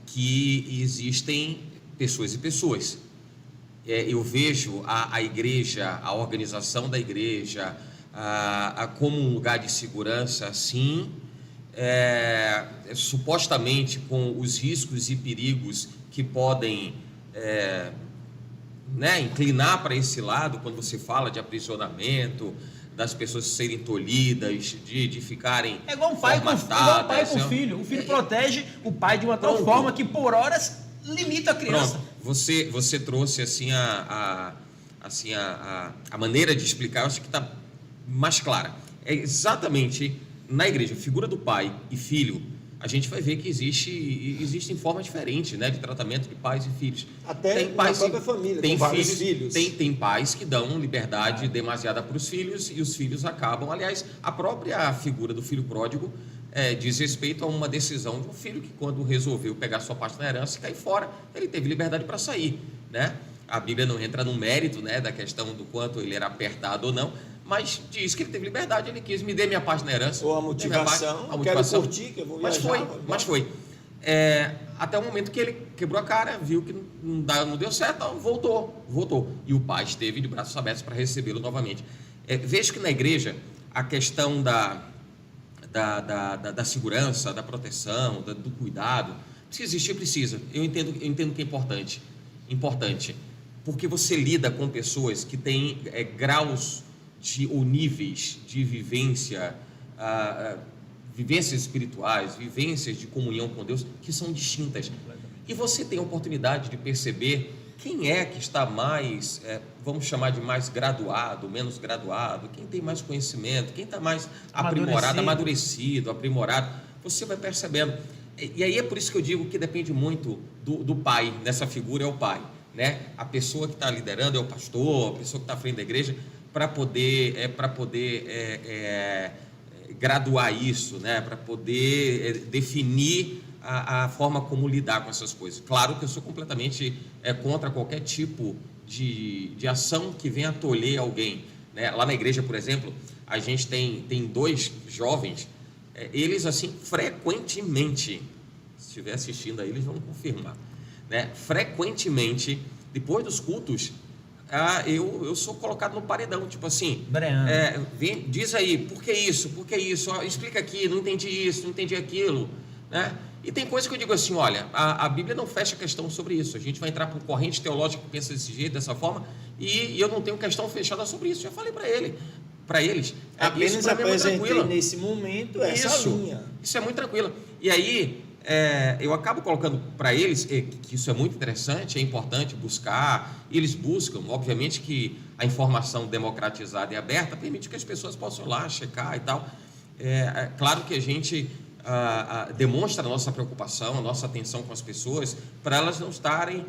que existem pessoas e pessoas. Eu vejo a igreja, a organização da igreja, como um lugar de segurança, sim, supostamente com os riscos e perigos que podem inclinar para esse lado, quando você fala de aprisionamento, das pessoas serem tolhidas, de ficarem é igual um pai com o filho. O filho protege o pai de uma tal forma que por horas limita a criança. Pronto. Você trouxe assim a maneira de explicar, eu acho que está mais clara. É exatamente na igreja, a figura do pai e filho, a gente vai ver que existem formas diferentes, né, de tratamento de pais e filhos. Até tem pais, na própria família, tem com vários filhos. Tem pais que dão liberdade demasiada para os filhos e os filhos acabam. Aliás, a própria figura do filho pródigo diz respeito a uma decisão de um filho que, quando resolveu pegar sua parte na herança e cair fora, ele teve liberdade para sair, né? A Bíblia não entra no mérito, né, da questão do quanto ele era apertado ou não, mas diz que ele teve liberdade, ele quis, me dê minha parte na herança. Ou a motivação, quero curtir, que eu vou viajar. Mas foi. Até o momento que ele quebrou a cara, viu que não deu certo, então voltou. E o pai esteve de braços abertos para recebê-lo novamente. Vejo que na igreja, a questão da segurança, da proteção, do cuidado, precisa. Eu entendo que é importante, porque você lida com pessoas que têm graus ou níveis de vivência, vivências espirituais, vivências de comunhão com Deus, que são distintas. E você tem a oportunidade de perceber quem é que está mais, vamos chamar de mais graduado, menos graduado, quem tem mais conhecimento, quem está mais amadurecido, aprimorado, você vai percebendo. E aí é por isso que eu digo que depende muito do pai, nessa figura é o pai, né? A pessoa que está liderando é o pastor, a pessoa que está à frente da igreja, para poder graduar isso, né? Para poder definir a forma como lidar com essas coisas. Claro que eu sou completamente contra qualquer tipo de ação que venha tolher alguém, né? Lá na igreja, por exemplo, a gente tem 2 jovens, eles assim, frequentemente, se estiver assistindo aí, eles vão confirmar, né? Frequentemente, depois dos cultos, eu sou colocado no paredão, tipo assim, diz aí, por que isso? Explica aqui, não entendi isso, não entendi aquilo, né? E tem coisa que eu digo assim, olha, a Bíblia não fecha questão sobre isso, a gente vai entrar por corrente teológica que pensa desse jeito, dessa forma, e eu não tenho questão fechada sobre isso, já falei para eles. Apenas apresentei nesse momento essa linha. Isso é muito tranquilo. E aí, eu acabo colocando para eles que isso é muito interessante, é importante buscar, e eles buscam, obviamente que a informação democratizada e aberta permite que as pessoas possam ir lá, checar e tal. Claro que a gente demonstra a nossa preocupação, a nossa atenção com as pessoas, para elas não estarem,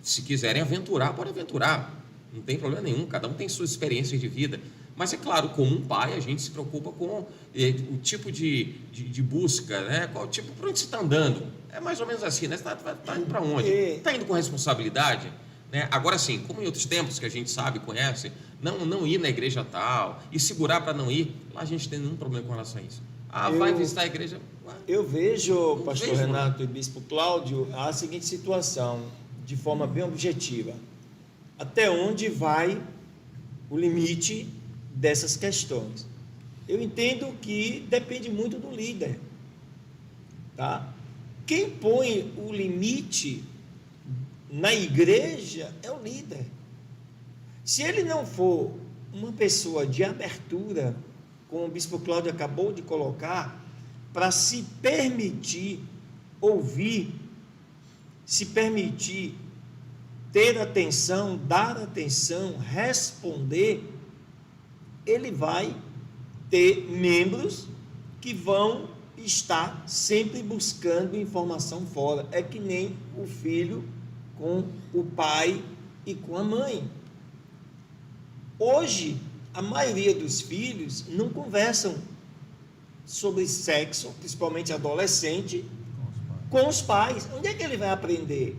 se quiserem aventurar, podem aventurar, não tem problema nenhum, cada um tem suas experiências de vida, mas é claro, como um pai, a gente se preocupa com o tipo de busca, né? Qual tipo, para onde você está andando, é mais ou menos assim, né? Você está indo para onde? Está indo com responsabilidade? Né? Agora sim, como em outros tempos que a gente sabe, conhece, não ir na igreja tal, e segurar para não ir, lá a gente não tem nenhum problema com relação a isso. Vai visitar a igreja. Eu vejo, pastor vejo, Renato e bispo Cláudio, a seguinte situação, de forma bem objetiva. Até onde vai o limite dessas questões? Eu entendo que depende muito do líder, tá? Quem põe o limite na igreja é o líder. Se ele não for uma pessoa de abertura, como o bispo Cláudio acabou de colocar, para se permitir ouvir, se permitir ter atenção, dar atenção, responder, ele vai ter membros que vão estar sempre buscando informação fora. É que nem o filho com o pai e com a mãe. Hoje, a maioria dos filhos não conversam sobre sexo, principalmente adolescente, com os pais. Onde é que ele vai aprender?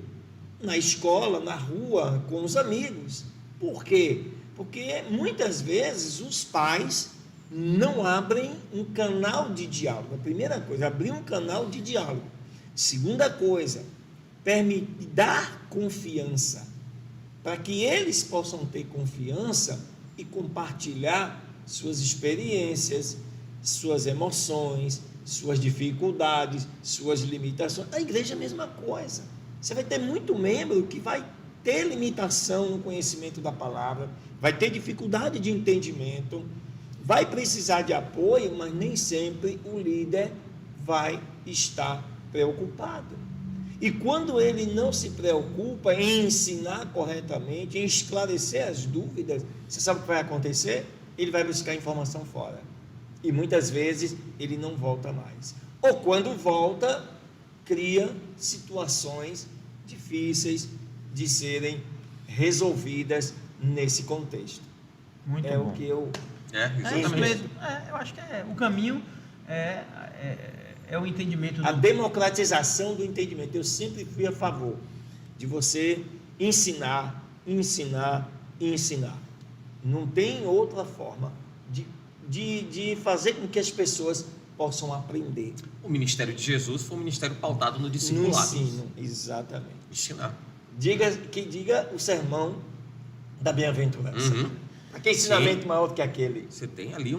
Na escola, na rua, com os amigos. Por quê? Porque muitas vezes os pais não abrem um canal de diálogo. A primeira coisa, abrir um canal de diálogo. Segunda coisa, dar confiança, para que eles possam ter confiança e compartilhar suas experiências, suas emoções, suas dificuldades, suas limitações. A igreja é a mesma coisa. Você vai ter muito membro que vai ter limitação no conhecimento da palavra, vai ter dificuldade de entendimento, vai precisar de apoio, mas nem sempre o líder vai estar preocupado. E quando ele não se preocupa em ensinar corretamente, em esclarecer as dúvidas, você sabe o que vai acontecer? Ele vai buscar informação fora. E muitas vezes ele não volta mais. Ou quando volta, cria situações difíceis de serem resolvidas nesse contexto. Muito é bom. O que eu... É isso mesmo. Eu acho que o caminho é o entendimento. A democratização do entendimento. Eu sempre fui a favor de você ensinar, ensinar e ensinar. Não tem outra forma de fazer com que as pessoas possam aprender. O ministério de Jesus foi um ministério pautado no discipulado. No ensino, exatamente. Ensinar. Que diga o sermão da bem-aventurança. Uhum. Que ensinamento maior do que aquele? Você tem ali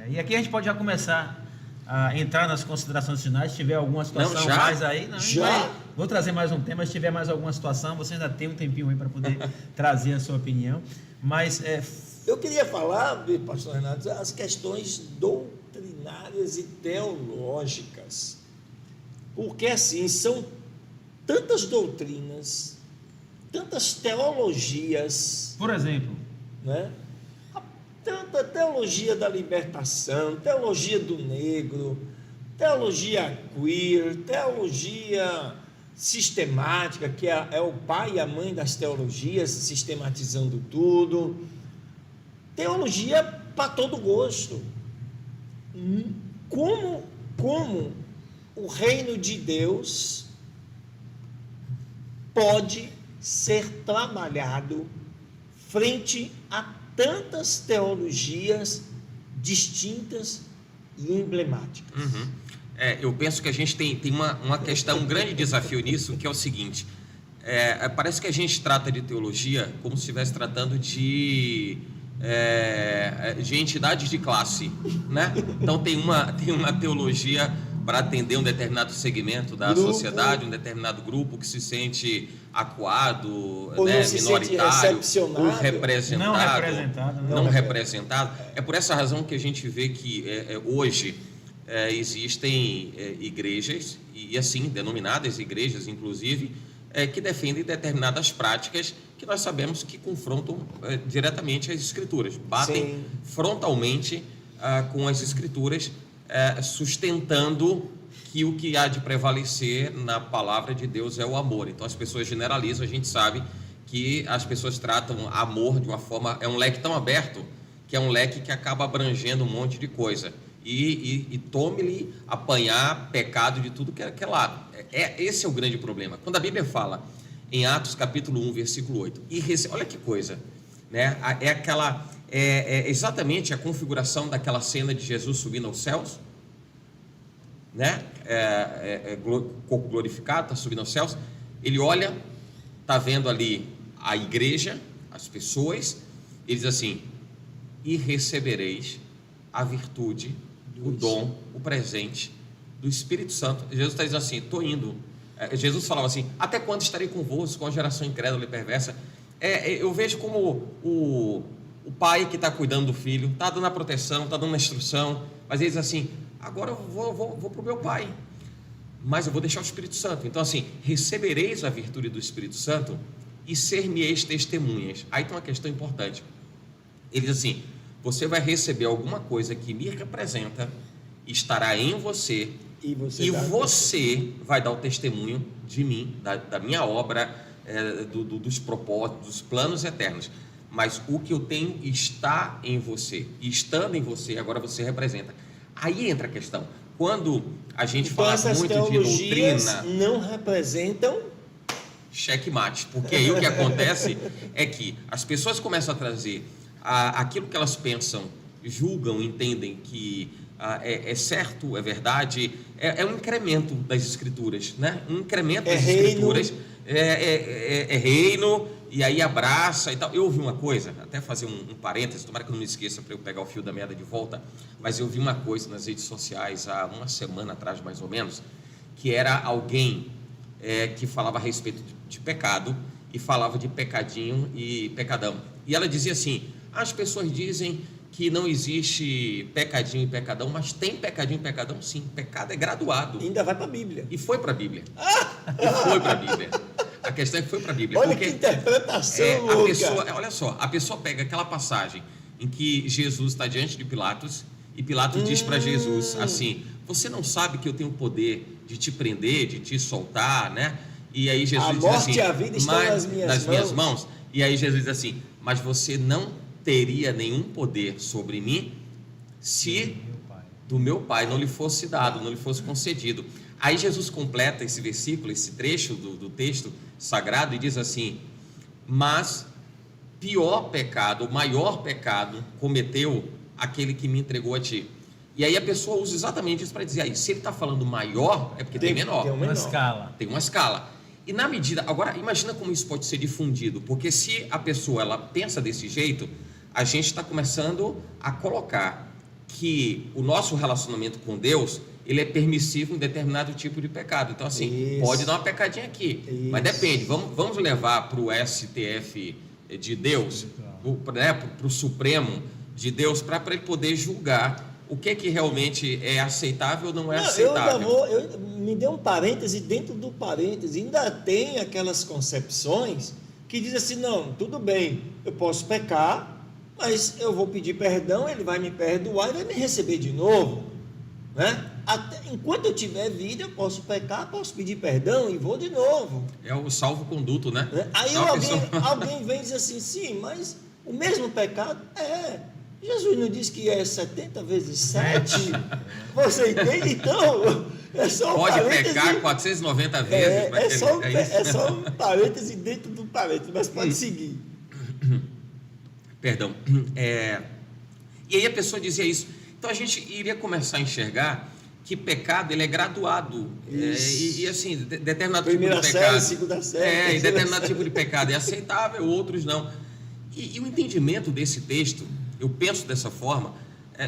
E aqui a gente pode já começar a entrar nas considerações finais. Se tiver alguma situação Não, já? mais aí, Já? Vou trazer mais um tema. Se tiver mais alguma situação, você ainda tem um tempinho aí para poder trazer a sua opinião. Mas eu queria falar, pastor Renato, as questões doutrinárias e teológicas. Porque assim, são tantas doutrinas, tantas teologias. Por exemplo, né? Tanta teologia da libertação, teologia do negro, teologia queer, teologia sistemática, que é o pai e a mãe das teologias, sistematizando tudo. Teologia para todo gosto. Como o reino de Deus pode ser trabalhado frente a tantas teologias distintas e emblemáticas. Uhum. Eu penso que a gente tem uma questão, um grande desafio nisso, que é o seguinte: parece que a gente trata de teologia como se estivesse tratando de entidades de classe, né? Então tem uma teologia para atender um determinado segmento da sociedade, um determinado grupo que se sente acuado, ou não se minoritário, sente ou representado, não representado. É por essa razão que a gente vê que hoje existem igrejas, e assim, denominadas igrejas, inclusive, que defendem determinadas práticas que nós sabemos que confrontam diretamente as Escrituras, batem Sim. frontalmente com as Escrituras, sustentando que o que há de prevalecer na palavra de Deus é o amor. Então as pessoas generalizam, a gente sabe que as pessoas tratam amor de uma forma, é um leque tão aberto, que é um leque que acaba abrangendo um monte de coisa. E tome-lhe apanhar pecado de tudo que é lado. Esse é o grande problema. Quando a Bíblia fala em Atos capítulo 1, versículo 8, olha que coisa, né? É exatamente a configuração daquela cena de Jesus subindo aos céus, né? Corpo glorificado, está subindo aos céus. Ele olha, está vendo ali a igreja, as pessoas. Ele diz assim: e recebereis a virtude, o dom, o presente do Espírito Santo. Jesus está dizendo assim: estou indo. Jesus falava assim: até quando estarei convosco com a geração incrédula e perversa? Eu vejo como o pai que está cuidando do filho, está dando a proteção, está dando a instrução, mas ele diz assim: agora eu vou para o meu pai, mas eu vou deixar o Espírito Santo. Então assim, recebereis a virtude do Espírito Santo e ser-me-eis testemunhas. Aí tem uma questão importante. Ele diz assim: você vai receber alguma coisa que me representa, estará em você, e você vai dar o testemunho de mim, da minha obra, dos propósitos, dos planos eternos. Mas o que eu tenho está em você, e estando em você, agora você representa. Aí entra a questão. Quando a gente fala muito de doutrina, não representam checkmate, porque aí o que acontece é que as pessoas começam a trazer aquilo que elas pensam, julgam, entendem que é certo, é verdade, é um incremento das escrituras, né? Um incremento das escrituras, é reino, e aí abraça e tal. Eu ouvi uma coisa, até fazer um parênteses, tomara que eu não me esqueça para eu pegar o fio da meada de volta, mas eu vi uma coisa nas redes sociais há uma semana atrás, mais ou menos, que era alguém que falava a respeito de pecado, e falava de pecadinho e pecadão, e ela dizia assim: as pessoas dizem que não existe pecadinho e pecadão, mas tem pecadinho e pecadão sim. Pecado é graduado. Ainda vai para a Bíblia. E foi para a Bíblia. E foi para a Bíblia. A questão é que foi para a Bíblia. Olha que interpretação, a pessoa, olha só, a pessoa pega aquela passagem em que Jesus está diante de Pilatos, e Pilatos diz para Jesus assim: você não sabe que eu tenho o poder de te prender, de te soltar, né? E aí Jesus diz assim: a morte e a vida estão nas minhas mãos. E aí Jesus diz assim: mas você não teria nenhum poder sobre mim se do meu Pai não lhe fosse dado, não lhe fosse concedido. Aí Jesus completa esse versículo, esse trecho do texto sagrado, e diz assim: mas pior pecado, maior pecado cometeu aquele que me entregou a ti. E aí a pessoa usa exatamente isso para dizer: aí, se ele está falando maior, é porque tem menor. Tem uma escala. Tem uma escala. E na medida... Agora, imagina como isso pode ser difundido, porque se a pessoa ela pensa desse jeito, a gente está começando a colocar que o nosso relacionamento com Deus, ele é permissivo em determinado tipo de pecado. Então, assim, pode dar uma pecadinha aqui, mas depende. Vamos levar para o STF de Deus, para o Supremo de Deus, para ele poder julgar o que realmente é aceitável ou não é aceitável. Me dê um parêntese dentro do parêntese. Ainda tem aquelas concepções que dizem assim: não, tudo bem, eu posso pecar, mas eu vou pedir perdão, ele vai me perdoar e vai me receber de novo, né? Enquanto eu tiver vida, eu posso pecar, posso pedir perdão e vou de novo. É o salvo-conduto, né? Aí alguém vem e diz assim: sim, mas o mesmo pecado Jesus não disse que é 70 vezes 7? Você entende? Então, é só um pode parêntese. pecar 490 vezes. É só um parêntese dentro do parêntese, mas pode seguir. Perdão. E aí a pessoa dizia isso. Então a gente iria começar a enxergar que pecado ele é graduado. E assim, determinado Primeira tipo de pecado. segunda série. E determinado tipo de pecado é aceitável, outros não. E o entendimento desse texto, eu penso dessa forma,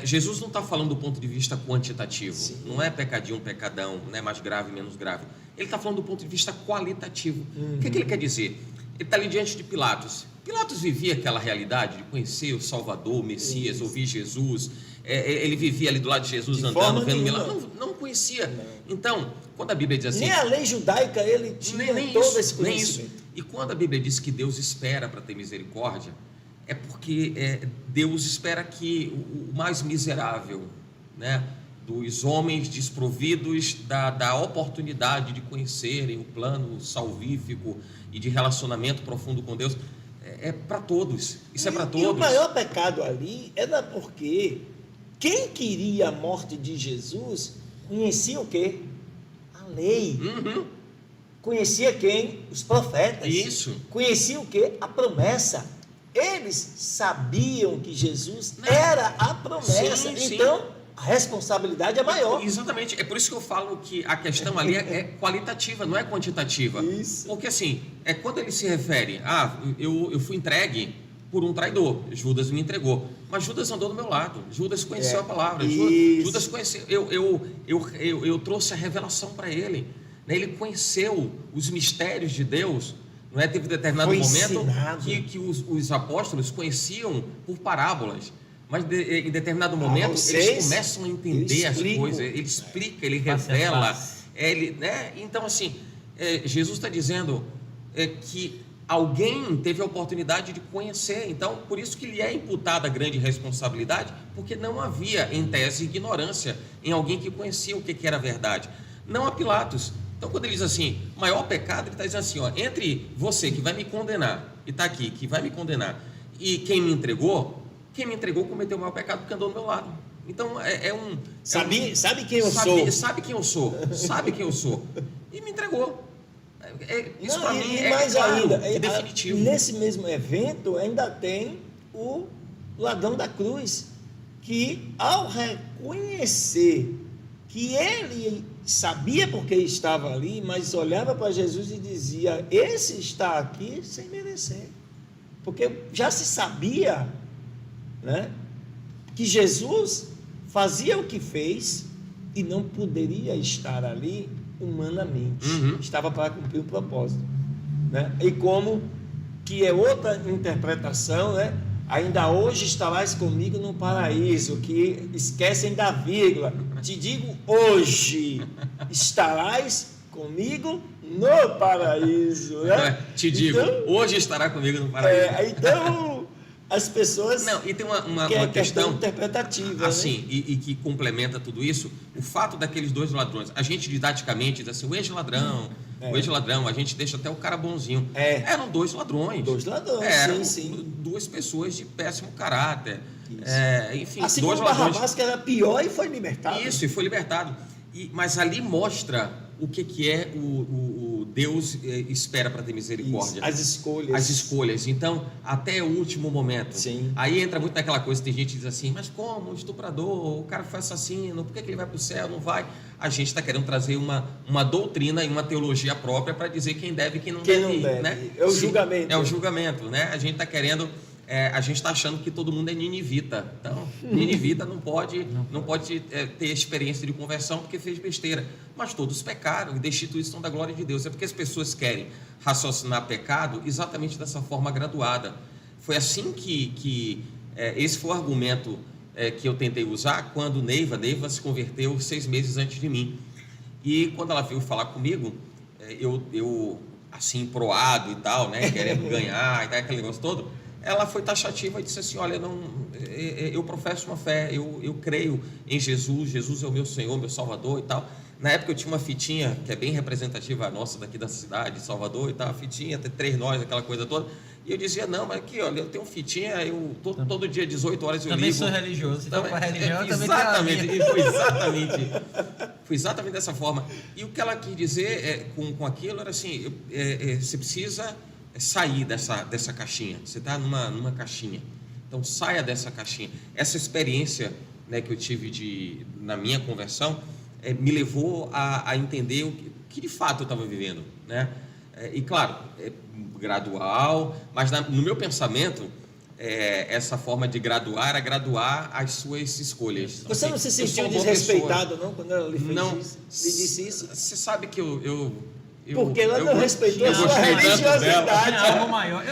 Jesus não está falando do ponto de vista quantitativo. Sim. Não é pecadinho, pecadão, não é mais grave, menos grave. Ele está falando do ponto de vista qualitativo. O que ele quer dizer? Ele está ali diante de Pilatos. Pilatos vivia aquela realidade de conhecer o Salvador, o Messias, ouvir Jesus. Ele vivia ali do lado de Jesus, de andando, vendo milagres. Não conhecia. Não. Então, quando a Bíblia diz assim... Nem a lei judaica ele tinha todo esse conhecimento. Nem isso. E quando a Bíblia diz que Deus espera para ter misericórdia, é porque Deus espera que o mais miserável, né, dos homens desprovidos da oportunidade de conhecerem o plano salvífico e de relacionamento profundo com Deus, é para todos. Isso é para todos. E o maior pecado ali era porque quem queria a morte de Jesus conhecia o quê? A lei. Uhum. Conhecia quem? Os profetas. Isso. Conhecia o quê? A promessa. eles sabiam que Jesus era a promessa. Sim, sim. Então, a responsabilidade é maior. Exatamente. É por isso que eu falo que a questão ali é qualitativa, não é quantitativa. Isso. Porque assim, quando ele se refere, eu fui entregue por um traidor, Judas me entregou. Mas Judas andou do meu lado, Judas conheceu a palavra, Judas conheceu, eu trouxe a revelação para ele, né? Ele conheceu os mistérios de Deus, não é? Teve determinado momento que os apóstolos conheciam por parábolas, mas em determinado momento eles começam a entender as coisas, ele explica, ele revela, né? Então assim, Jesus está dizendo que alguém teve a oportunidade de conhecer, então por isso que lhe é imputada a grande responsabilidade, porque não havia em tese ignorância em alguém que conhecia o que era a verdade, não a Pilatos. Então quando ele diz assim, maior pecado, ele está dizendo assim, entre você que vai me condenar, e está aqui, que vai me condenar, e quem me entregou cometeu o maior pecado porque andou do meu lado. Então sabe quem eu sou. Sabe quem eu sou, sabe quem eu sou, e me entregou. Isso para mim mais claro, ainda, definitivo. Nesse mesmo evento ainda tem o ladrão da cruz, que ao reconhecer que ele sabia porque estava ali, mas olhava para Jesus e dizia, esse está aqui sem merecer, porque já se sabia, né, que Jesus fazia o que fez e não poderia estar ali humanamente, estava para cumprir o propósito, né? E como que é outra interpretação, né? Ainda hoje estarás comigo no paraíso, que esquecem da vírgula, te digo hoje, estarás comigo no paraíso, né? Te digo, então, hoje estará comigo no paraíso. Então, as pessoas... Não, e tem uma questão interpretativa, assim, né? e que complementa tudo isso, o fato daqueles dois ladrões, a gente didaticamente diz assim, o ex-ladrão, a gente deixa até o cara bonzinho. Eram dois ladrões. Eram duas pessoas de péssimo caráter. Enfim, assim dois como ladrões. Barrabás, que era pior e foi libertado. Isso, e foi libertado. Mas ali mostra o que é o Deus espera para ter misericórdia. Isso, as escolhas. Então, até o último momento. Sim. Aí entra muito naquela coisa, tem gente que diz assim, mas como? Um estuprador, o cara foi assassino, por que ele vai para o céu, não vai? A gente está querendo trazer uma doutrina e uma teologia própria para dizer quem deve e quem não deve. Né? É o julgamento. É o julgamento, né? A gente está querendo... a gente está achando que todo mundo é ninivita. Então, ninivita não pode ter experiência de conversão porque fez besteira. Mas todos pecaram e destituídos estão da glória de Deus. É porque as pessoas querem raciocinar pecado exatamente dessa forma graduada. Foi assim que esse foi o argumento que eu tentei usar quando Neiva se converteu 6 meses antes de mim. E quando ela veio falar comigo, eu assim, proado e tal, né, querendo ganhar e tal, aquele negócio todo, ela foi taxativa e disse assim, olha, eu professo uma fé, eu creio em Jesus, Jesus é o meu Senhor, meu Salvador e tal. Na época eu tinha uma fitinha, que é bem representativa nossa daqui da cidade, de Salvador e tal, a fitinha, até 3 nós, aquela coisa toda. E eu dizia, não, mas aqui, olha, eu tenho fitinha, todo dia, 18 horas eu ligo. Também sou religioso, se for para religião, eu também exatamente, e foi exatamente dessa forma. E o que ela quis dizer com aquilo era assim, você precisa sair dessa caixinha, você está numa caixinha, então saia dessa caixinha. Essa experiência, né, que eu tive na minha conversão me levou a entender o que de fato eu estava vivendo, né? E claro, gradual, mas no meu pensamento essa forma de graduar era graduar as suas escolhas. Você não se sentiu desrespeitado não quando ela lhe disse isso? Você sabe que porque ela não respeitou a sua religiosidade. Tinha algo maior.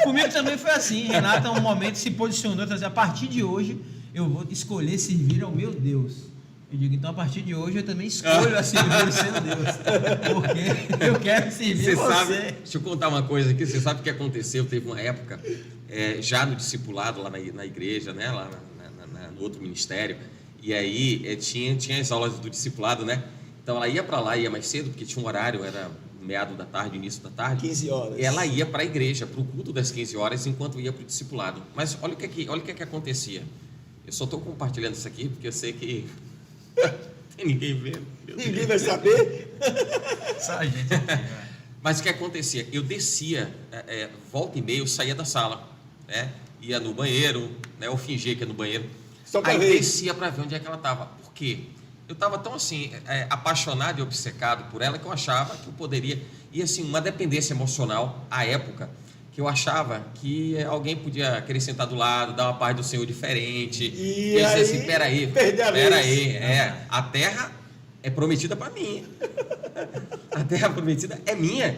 Comigo também foi assim. Renata, um momento, se posicionou e disse, a partir de hoje, eu vou escolher servir ao meu Deus. Eu digo, então, a partir de hoje, eu também escolho a servir o seu Deus. Porque eu quero servir você. Sabe, deixa eu contar uma coisa aqui. Você sabe o que aconteceu? Teve uma época, já no discipulado, lá na igreja, né? Lá no outro ministério. E aí, tinha as aulas do discipulado, né? Então ela ia para lá, ia mais cedo, porque tinha um horário, era meado da tarde, início da tarde. 15 horas. E ela ia para a igreja, para o culto das 15 horas, enquanto ia para o discipulado. Mas olha o que acontecia. Eu só estou compartilhando isso aqui, porque eu sei que tem ninguém vendo. Ninguém vai saber. Só a gente. Mas o que acontecia? Eu descia, volta e meia, eu saía da sala, né? Ia no banheiro, né? Eu fingia que ia no banheiro. Só pra Aí ver. descia para ver onde é que ela estava. Por quê? Eu estava tão assim, apaixonado e obcecado por ela, que eu achava que eu poderia... E assim, uma dependência emocional, à época, que eu achava que alguém podia querer sentar do lado, dar uma paz do Senhor diferente. E eu dizia aí, assim, peraí, perde a vez. a terra é prometida para mim. A terra prometida é minha.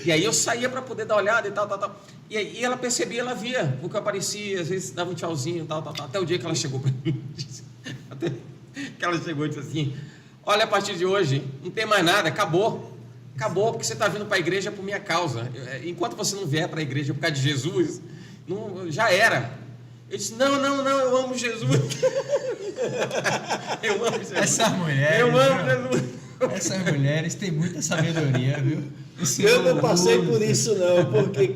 E aí eu saía para poder dar uma olhada e tal. E aí ela percebia, ela via, porque eu aparecia, às vezes dava um tchauzinho, tal. Até o dia que ela chegou para mim. Até que ela chegou e disse assim, olha, a partir de hoje, não tem mais nada, acabou. Acabou, porque você está vindo para a igreja por minha causa. Enquanto você não vier para a igreja por causa de Jesus, já era. Eu disse, não, eu amo Jesus. Eu amo Jesus. Essas mulheres, Eu amo viu? Jesus. Essas mulheres têm muita sabedoria, viu? Eu não passei por isso não, porque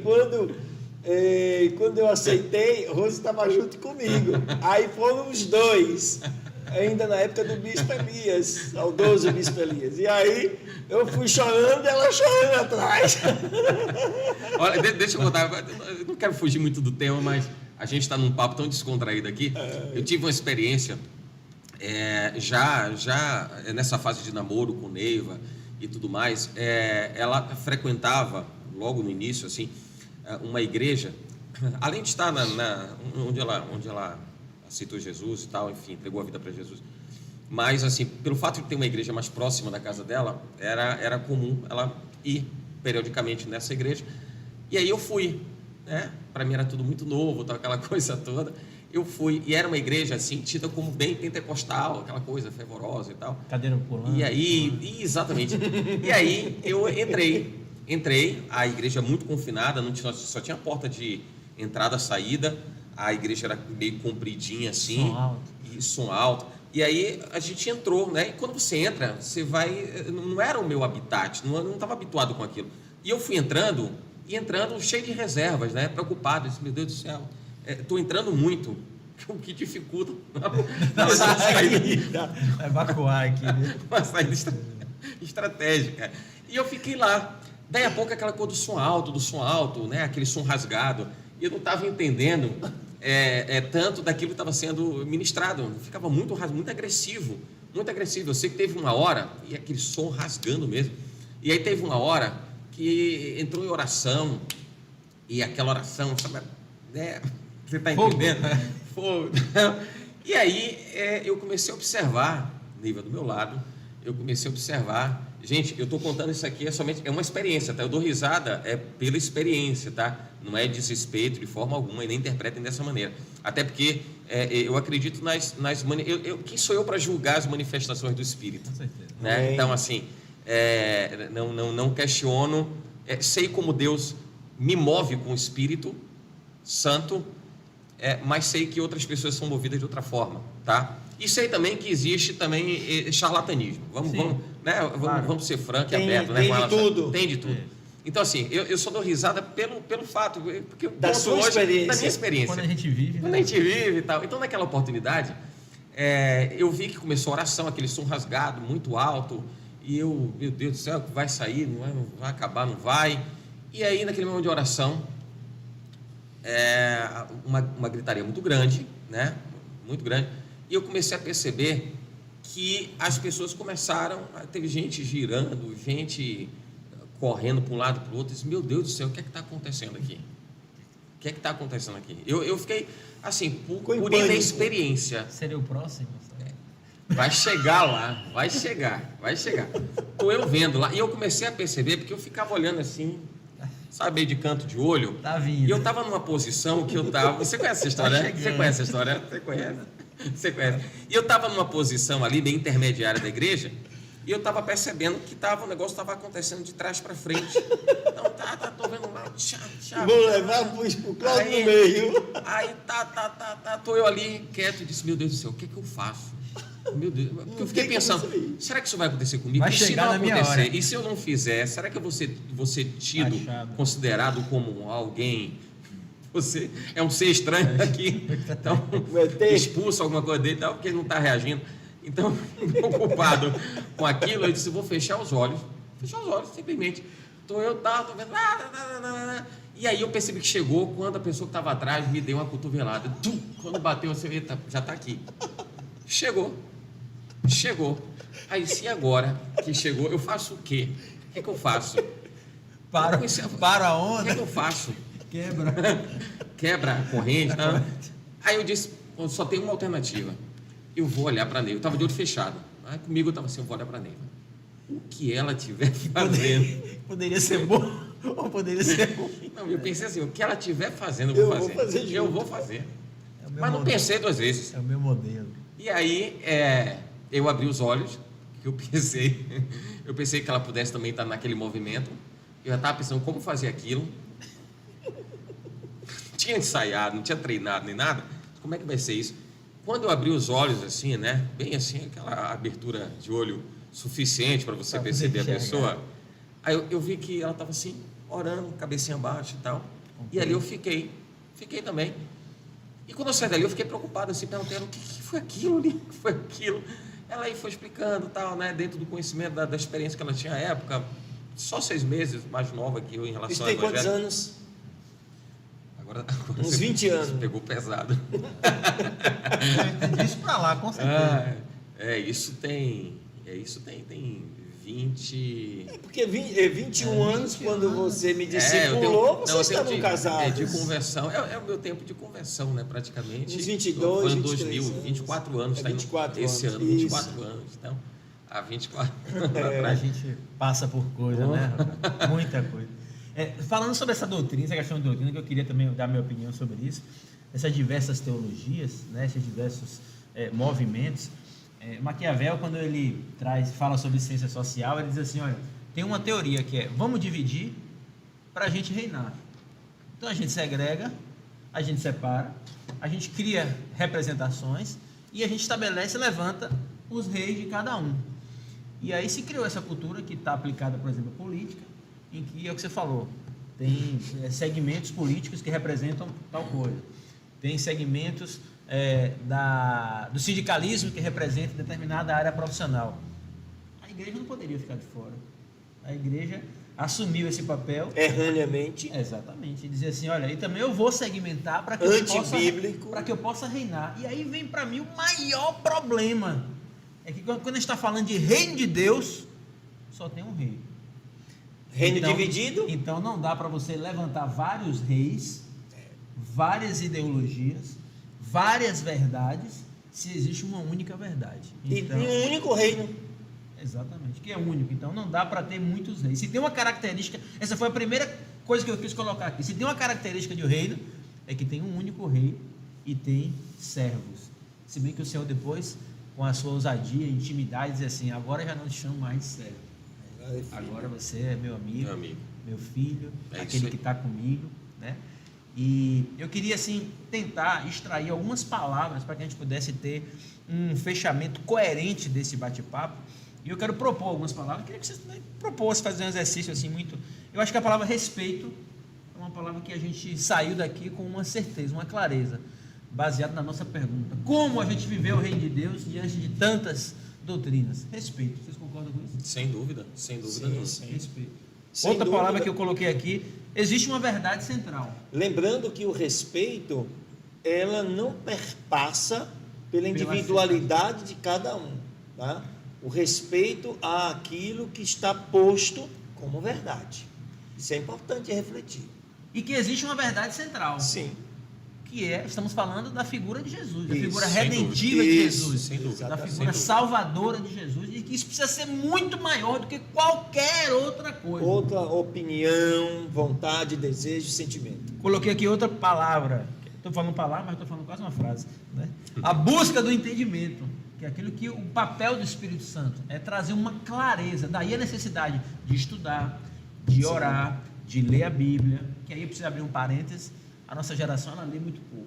quando eu aceitei, Rose estava junto comigo. Aí foram os dois, ainda na época do Bispo Elias, saudoso Bispo Elias. E aí eu fui chorando e ela chorando atrás. Olha, deixa eu contar, eu não quero fugir muito do tema, mas a gente está num papo tão descontraído aqui. Eu tive uma experiência, já nessa fase de namoro com Neiva e tudo mais, ela frequentava, logo no início, assim, uma igreja, além de estar onde ela aceitou Jesus e tal, enfim, entregou a vida para Jesus, mas assim, pelo fato de ter uma igreja mais próxima da casa dela, era comum ela ir periodicamente nessa igreja, e aí eu fui, né? Para mim era tudo muito novo, tal, aquela coisa toda. Eu fui, e era uma igreja assim, tida como bem pentecostal, aquela coisa fervorosa e tal. Cadeira pulando. E aí, exatamente. E aí eu entrei, a igreja muito confinada, só tinha porta de entrada, saída, a igreja era meio compridinha assim, Som alto. e som alto. E aí a gente entrou, né? E quando você entra, você vai, não era o meu habitat, não estava habituado com aquilo. E eu fui entrando cheio de reservas, né? Preocupado, disse, meu Deus do céu, estou entrando muito, o que dificulta Na saída. Evacuar aqui, né? uma saída estratégica. E eu fiquei lá. Daí a pouco aquela coisa do som alto, né? Aquele som rasgado. E eu não estava entendendo tanto daquilo que estava sendo ministrado. Ficava muito agressivo, muito agressivo. Eu sei que teve uma hora, e aquele som rasgando mesmo. E aí teve uma hora que entrou em oração, e aquela oração, sabe, né? Você está entendendo? Fogo. E aí eu comecei a observar, Neiva do meu lado, eu comecei a observar. Gente, eu estou contando isso aqui, é uma experiência, tá? Eu dou risada pela experiência, tá? Não é desrespeito de forma alguma, e nem interpretem dessa maneira. Até porque eu acredito quem sou eu para julgar as manifestações do Espírito? Com certeza. Né? Então, assim, não questiono, sei como Deus me move com o Espírito Santo, mas sei que outras pessoas são movidas de outra forma, tá? E sei também que existe também charlatanismo. Vamos ser franco e aberto, né? Tem de tudo. Tem de tudo. Então, assim, eu só dou risada pelo fato, porque eu Da conto sua hoje experiência. da minha experiência. Quando a gente vive, Quando a gente vive e tal. Então, naquela oportunidade, eu vi que começou a oração, aquele som rasgado, muito alto, e eu, meu Deus do céu, vai sair, não vai acabar, não vai. E aí, naquele momento de oração, uma gritaria muito grande, né? Muito grande. E eu comecei a perceber que as pessoas começaram, teve gente girando, gente correndo para um lado para o outro. Eu disse, meu Deus do céu, o que é que está acontecendo aqui? O que é que está acontecendo aqui? Eu fiquei, assim, por inexperiência. seria o próximo? Vai chegar lá, vai chegar. Estou eu vendo lá. E eu comecei a perceber, porque eu ficava olhando assim, sabe, meio de canto de olho. Tá vindo. E eu estava numa posição que eu estava... Você conhece essa história, né? Você conhece a história? Você conhece. E eu estava numa posição ali, bem intermediária da igreja, e eu estava percebendo que o negócio estava acontecendo de trás para frente. Então, tô vendo lá, Vou levar pro Cláudio no meio. Aí, tô eu ali quieto e disse, meu Deus do céu, o que é que eu faço? Meu Deus, porque eu fiquei pensando, será que isso vai acontecer comigo? Vai E se chegar não na minha acontecer? hora. E se eu não fizer, será que eu vou ser tido, Achado. considerado como alguém? Você é um ser estranho aqui, então expulso alguma coisa dele, tal, porque ele não está reagindo. Então, preocupado com aquilo, eu disse, vou fechar os olhos, simplesmente. Tô vendo. E aí eu percebi que chegou quando a pessoa que estava atrás me deu uma cotovelada. Tum! Quando bateu, você vê, já está aqui. Chegou. Aí, se agora que chegou, eu faço o quê? O que eu faço? Para a O onda. que eu faço? Quebra. A corrente. Tá? Aí eu disse, só tem uma alternativa. Eu vou olhar para a Neiva. Eu estava de olho fechado. Aí comigo eu estava assim, eu vou olhar para a Neiva. O que ela estiver fazendo... Poderia ser bom ou poderia ser ruim. Não, eu pensei assim, o que ela estiver fazendo, Eu vou fazer Eu junto. vou fazer. É o meu Mas não modelo. pensei 2 vezes. É o meu modelo. E aí, eu abri os olhos, que eu pensei que ela pudesse também estar naquele movimento. Eu já estava pensando como fazer aquilo. Não tinha ensaiado, não tinha treinado nem nada. Como é que vai ser isso? Quando eu abri os olhos assim, né? Bem assim, aquela abertura de olho suficiente para você Pra perceber a enxergar. pessoa. Aí eu vi que ela estava assim, orando, cabecinha baixa e tal. E ali eu fiquei também. E quando eu saí dali, eu fiquei preocupado, assim, perguntando o que foi aquilo ali, o que foi aquilo. Ela aí foi explicando, tal, né, dentro do conhecimento da experiência que ela tinha à época, só 6 meses mais nova que eu em relação Isso ao tem quantos evangelho. anos? Agora Uns você 20 anos. pegou pesado. Disso pra lá, com certeza. Isso tem 20... Porque 21 anos, quando você me eu discipulou, tenho- vocês não, eu estavam tenho casados. de conversão, é o meu tempo de conversão, né, praticamente. Uns 22, Foi em 23 2000, anos. 24 anos, tá indo 24 esse anos, ano, 24 isso. anos, então, há 24 A atrás. gente passa por coisa, né, rapaz? Muita coisa. Falando sobre essa doutrina, essa questão de doutrina, que eu queria também dar minha opinião sobre isso, essas diversas teologias, né, esses diversos movimentos. Maquiavel, quando ele fala sobre ciência social, ele diz assim, olha, tem uma teoria que é, vamos dividir para a gente reinar. Então a gente segrega, a gente separa, a gente cria representações e a gente estabelece e levanta os reis de cada um. E aí se criou essa cultura que está aplicada, por exemplo, à política, em que é o que você falou, tem segmentos políticos que representam tal coisa, tem segmentos do sindicalismo que representa determinada área profissional. A igreja não poderia ficar de fora. A igreja assumiu esse papel Erroneamente. exatamente, e dizer assim, olha, e também eu vou segmentar para que Antibíblico. para que eu possa reinar. E aí vem para mim o maior problema, é que quando a gente está falando de reino de Deus, só tem um rei. Reino Então- dividido. Então não dá para você levantar vários reis, várias ideologias, várias verdades, se existe uma única verdade. Então, E um único reino. exatamente, que é único. Então não dá para ter muitos reis. Se tem uma característica, essa foi a primeira coisa que eu quis colocar aqui. Se tem uma característica de um reino, é que tem um único rei e tem servos. Se bem que o Senhor depois, com a sua ousadia e intimidade, diz assim, agora já não te chamo mais de servo. Agora você é meu amigo, meu filho, É isso aquele aí. que está comigo, né? E eu queria, assim, tentar extrair algumas palavras para que a gente pudesse ter um fechamento coerente desse bate-papo. E eu quero propor algumas palavras. Eu queria que você propôs fazer um exercício, assim, muito... Eu acho que a palavra respeito é uma palavra que a gente saiu daqui com uma certeza, uma clareza, baseado na nossa pergunta. Como a gente viveu o reino de Deus diante de tantas doutrinas? Respeito. Vocês concordam com isso? Sem dúvida Sim, nenhuma. sim. Respeito. Sem Outra dúvida. palavra que eu coloquei aqui, existe uma verdade central. Lembrando que o respeito, ela não perpassa pela individualidade de cada um, tá? O respeito àquilo que está posto como verdade. Isso é importante refletir. E que existe uma verdade central, Sim. que é, estamos falando da figura de Jesus, da Isso, figura sem redentiva dúvida. de Isso, Jesus, sem dúvida. da Sem figura dúvida. salvadora de Jesus, e que isso precisa ser muito maior do que qualquer outra coisa. Outra opinião, vontade, desejo, sentimento. Coloquei aqui outra palavra, estou falando palavra, mas estou falando quase uma frase, né? A busca do entendimento, que é aquilo que o papel do Espírito Santo é trazer uma clareza, daí a necessidade de estudar, de orar, de ler a Bíblia, que aí eu preciso abrir um parênteses, a nossa geração ela lê muito pouco,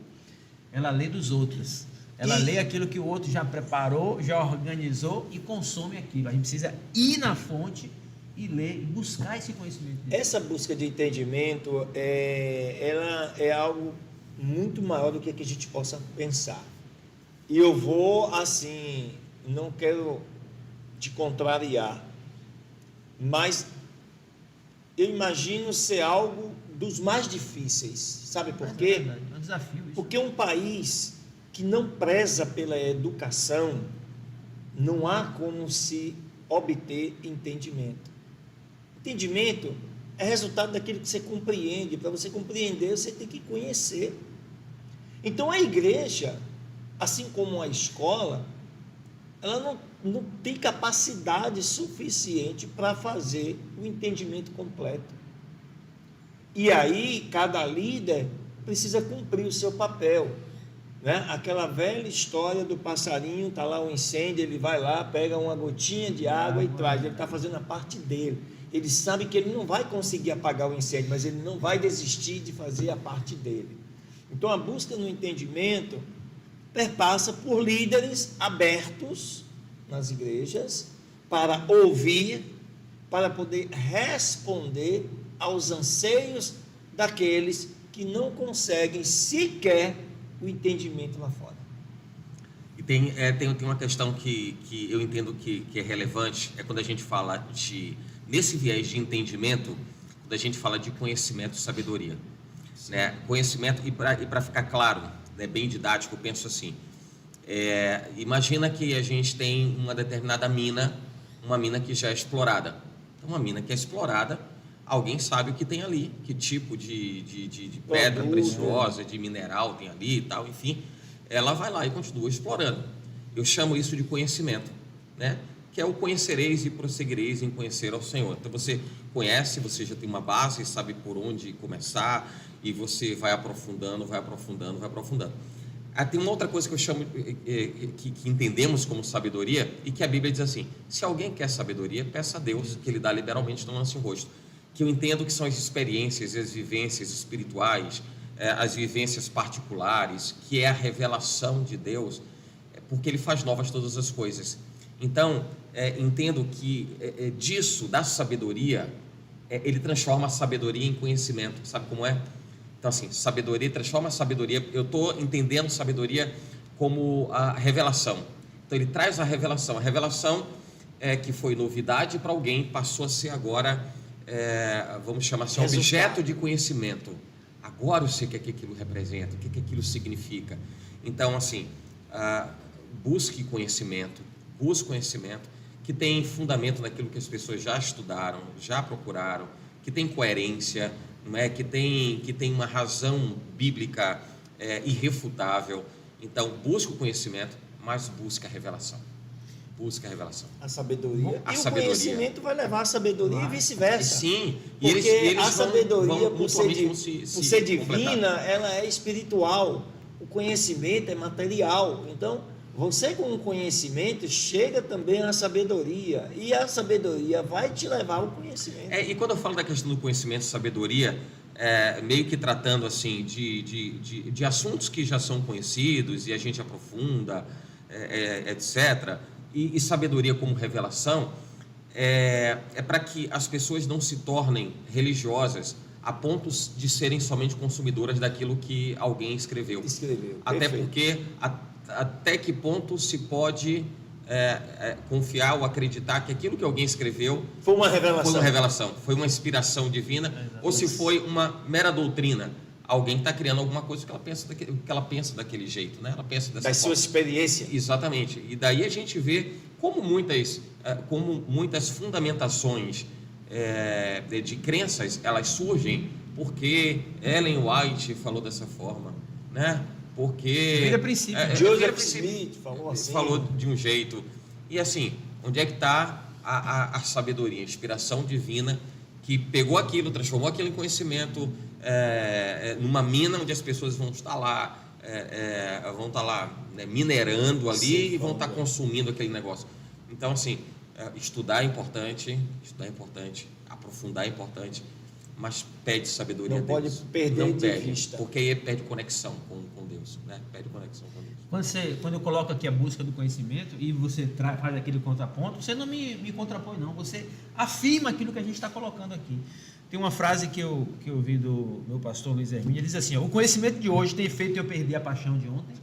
ela lê dos outros, ela lê aquilo que o outro já preparou, já organizou e consome aquilo. A gente precisa ir na fonte e ler, e buscar esse conhecimento. Essa busca de entendimento, ela é algo muito maior do que a gente possa pensar. E eu vou, assim, não quero te contrariar, mas eu imagino ser algo dos mais difíceis. Sabe por quê? É um desafio isso. Porque um país que não preza pela educação, não há como se obter entendimento. Entendimento é resultado daquilo que você compreende. Para você compreender, você tem que conhecer. Então, a igreja, assim como a escola, ela não tem capacidade suficiente para fazer o entendimento completo. E aí, cada líder precisa cumprir o seu papel, né? Aquela velha história do passarinho, está lá um incêndio, ele vai lá, pega uma gotinha de água e traz, ele está fazendo a parte dele. Ele sabe que ele não vai conseguir apagar o incêndio, mas ele não vai desistir de fazer a parte dele. Então, a busca no entendimento perpassa por líderes abertos nas igrejas para ouvir, para poder responder aos anseios daqueles que não conseguem sequer o entendimento lá fora. E tem uma questão que eu entendo que é relevante, é quando a gente fala nesse viés de entendimento, quando a gente fala de conhecimento e sabedoria. Né? Conhecimento, e para ficar claro, né, bem didático, eu penso assim, imagina que a gente tem uma determinada mina, uma mina que já é explorada. Então, uma mina que é explorada, alguém sabe o que tem ali, que tipo de pedra preciosa, de mineral tem ali e tal, enfim, ela vai lá e continua explorando. Eu chamo isso de conhecimento, né? Que é o conhecereis e prosseguireis em conhecer ao Senhor. Então você conhece, você já tem uma base, sabe por onde começar, e você vai aprofundando, vai aprofundando, vai aprofundando. Tem uma outra coisa que eu chamo, que entendemos como sabedoria, e que a Bíblia diz assim: se alguém quer sabedoria, peça a Deus, que Ele dá liberalmente, não lance o rosto. Que eu entendo que são as experiências, as vivências espirituais, as vivências particulares, que é a revelação de Deus, porque Ele faz novas todas as coisas. Então, entendo que disso, da sabedoria, Ele transforma a sabedoria em conhecimento. Sabe como é? Então, assim, sabedoria, transforma a sabedoria. Eu estou entendendo sabedoria como a revelação. Então, Ele traz a revelação. A revelação que foi novidade para alguém, passou a ser agora, vamos chamar assim, objeto de conhecimento. Agora eu sei o que aquilo representa, o que aquilo significa. Então, assim, busque conhecimento que tem fundamento naquilo que as pessoas já estudaram, já procuraram, que tem coerência, não é? que tem uma razão bíblica irrefutável. Então, busque o conhecimento, mas busque a revelação. Busque a revelação. A sabedoria. A e sabedoria. O conhecimento vai levar a sabedoria e vice-versa. Sim. Porque eles a sabedoria, por ser divina, completar. ela é espiritual. O conhecimento é material. Então, você com o conhecimento chega também à sabedoria. E a sabedoria vai te levar ao conhecimento. E quando eu falo da questão do conhecimento e sabedoria, meio que tratando assim de assuntos que já são conhecidos e a gente aprofunda, etc., e sabedoria como revelação, para que as pessoas não se tornem religiosas a ponto de serem somente consumidoras daquilo que alguém escreveu. Até perfeito. porque até que ponto se pode confiar ou acreditar que aquilo que alguém escreveu foi uma revelação, foi uma inspiração divina, ou se foi uma mera doutrina. Alguém está criando alguma coisa que ela pensa daquele jeito, né? Ela pensa dessa da forma. sua experiência. Exatamente. E daí a gente vê como muitas fundamentações de crenças, elas surgem porque Ellen White falou dessa forma, né? Porque Primeiro princípio. Joseph Smith falou assim. Falou de um jeito. E assim, onde é que está a sabedoria, a inspiração divina que pegou aquilo, transformou aquilo em conhecimento, numa mina onde as pessoas vão estar lá, né, minerando ali. Sim, e vão estar consumindo aquele negócio. Então, assim, estudar é importante, aprofundar é importante, mas pede sabedoria a Deus. Não pode perder de vista. Porque aí perde conexão com Deus, né? Perde conexão com Deus. Quando eu coloco aqui a busca do conhecimento e você faz aquele contraponto, você não me contrapõe, não. Você afirma aquilo que a gente está colocando aqui. Tem uma frase que eu ouvi do meu pastor Luiz Hermínio, ele diz assim: o conhecimento de hoje tem feito eu perder a paixão de ontem.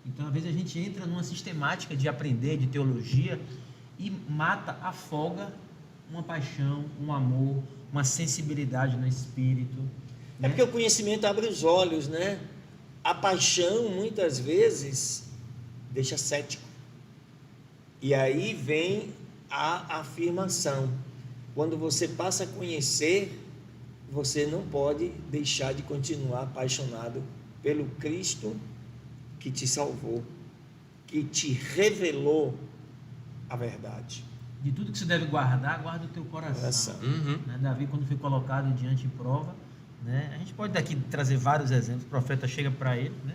Então, às vezes, a gente entra numa sistemática de aprender, de teologia, e mata, afoga uma paixão, um amor, uma sensibilidade no espírito. É porque o conhecimento abre os olhos, né? A paixão, muitas vezes, deixa cético. E aí vem a afirmação. Quando você passa a conhecer, você não pode deixar de continuar apaixonado pelo Cristo que te salvou, que te revelou a verdade. De tudo que você deve guardar, guarda o teu coração. Né? Davi, quando foi colocado diante de prova, né? A gente pode daqui trazer vários exemplos. O profeta chega para ele, né?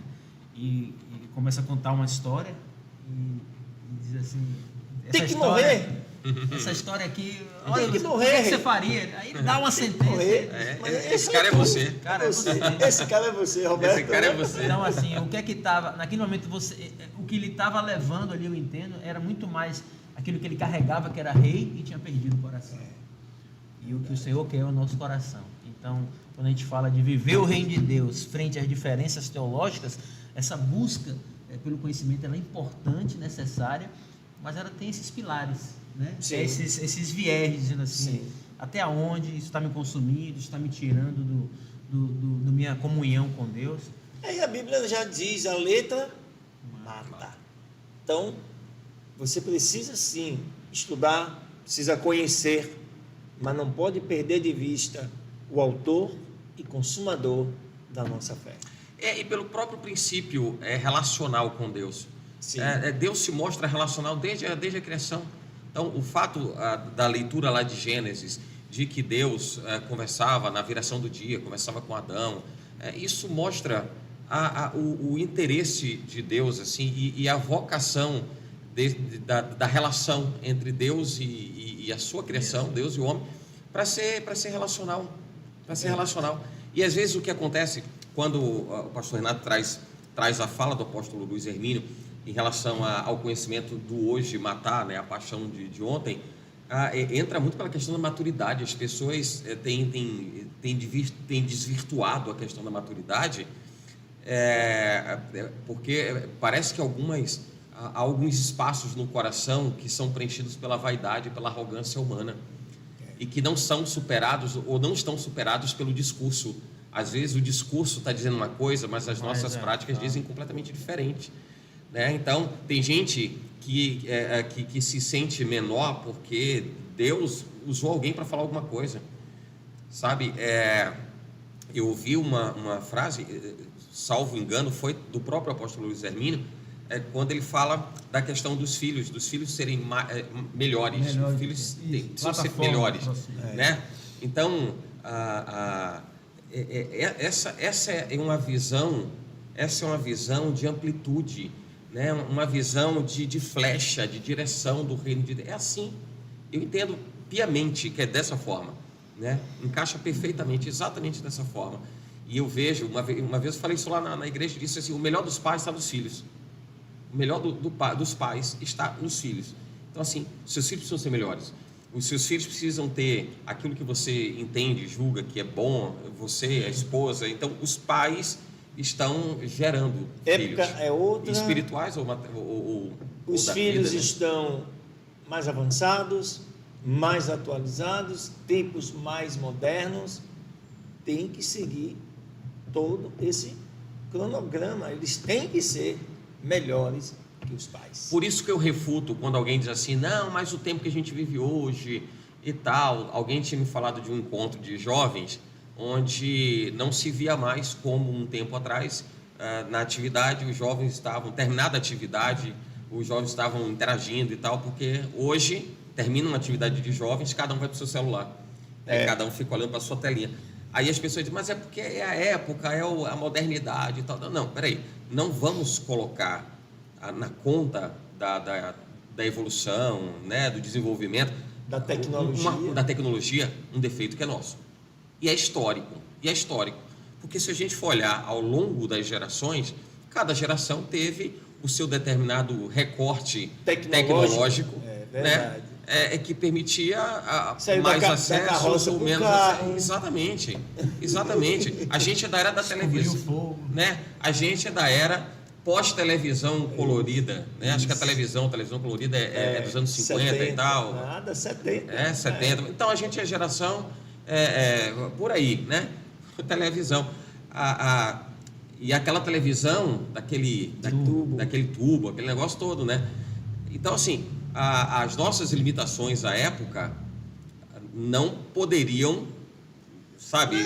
e começa a contar uma história e diz assim: tem que morrer. Essa história aqui, Tem que morrer. O que você faria? Aí ele dá uma sentença. Esse cara é você. Cara, é você. Esse cara é você, Roberto. Esse cara é você. Então, assim, o que é que estava. Naquele momento, o que ele estava levando ali, eu entendo, era muito mais aquilo que ele carregava, que era rei, e tinha perdido o coração. E o que o Senhor quer é o nosso coração. Então, quando a gente fala de viver o reino de Deus frente às diferenças teológicas, essa busca pelo conhecimento ela é importante, necessária, mas ela tem esses pilares, né? Esses viés, dizendo assim, sim, até onde isso está me consumindo, isso está me tirando do minha comunhão com Deus. Aí a Bíblia já diz, a letra mata. Então, você precisa sim estudar, precisa conhecer, mas não pode perder de vista o autor e consumador da nossa fé. E pelo próprio princípio relacional com Deus. Deus se mostra relacional desde a criação. Então, o fato da leitura lá de Gênesis, de que Deus conversava na viração do dia, conversava com Adão, isso mostra o interesse de Deus, assim, e a vocação da relação entre Deus e a sua criação, Deus e o homem, para ser relacional. Para ser relacional. E às vezes o que acontece, quando o pastor Renato traz a fala do apóstolo Luiz Hermínio em relação ao conhecimento do hoje matar, né, a paixão de ontem, entra muito pela questão da maturidade. As pessoas têm desvirtuado a questão da maturidade, porque parece que há alguns espaços no coração que são preenchidos pela vaidade, pela arrogância humana, e que não são superados ou não estão superados pelo discurso. Às vezes o discurso está dizendo uma coisa, mas as nossas práticas dizem completamente diferente, né? Então, tem gente que se sente menor porque Deus usou alguém para falar alguma coisa, sabe? Eu ouvi uma frase, salvo engano, foi do próprio apóstolo Luiz Hermínio, quando ele fala da questão dos filhos serem melhores, os filhos precisam ser melhores, né? Então, essa é uma visão de amplitude, né? Uma visão de flecha, de direção do reino de Deus. É assim, eu entendo piamente que é dessa forma, né? Encaixa perfeitamente, exatamente dessa forma. E eu vejo, uma vez eu falei isso lá na igreja, disse assim: o melhor dos pais está nos filhos. O melhor dos pais está nos filhos. Então, assim, seus filhos precisam ser melhores. Os seus filhos precisam ter aquilo que você entende, julga que é bom, você, a esposa. Então, os pais estão gerando Época filhos. É outra. Espirituais ou os da filhos vida, né? estão mais avançados, mais atualizados, tempos mais modernos. Tem que seguir todo esse cronograma. Eles têm que ser melhores que os pais. Por isso que eu refuto quando alguém diz assim: não, mas o tempo que a gente vive hoje e tal. Alguém tinha me falado de um encontro de jovens onde não se via mais como um tempo atrás. Na atividade, os jovens estavam, terminada a atividade, os jovens estavam interagindo e tal, porque hoje termina uma atividade de jovens, cada um vai para o seu celular, cada um fica olhando para a sua telinha. Aí as pessoas dizem: mas é porque é a época, a modernidade e tal. Não, peraí, não vamos colocar na conta da evolução, né, do desenvolvimento, da tecnologia, um defeito que é nosso. E é histórico, porque se a gente for olhar ao longo das gerações, cada geração teve o seu determinado recorte tecnológico, né? Que permitia mais acesso ou menos acesso. Exatamente. A gente é da era da televisão, né? A gente é da era pós-televisão colorida, né? Acho que a televisão colorida é dos anos 50 70, e tal. Nada, 70. É, 70. Então a gente é geração por aí, né? Televisão. E aquela televisão daquele tubo, aquele negócio todo, né? Então, assim, as nossas limitações à época não poderiam, sabe,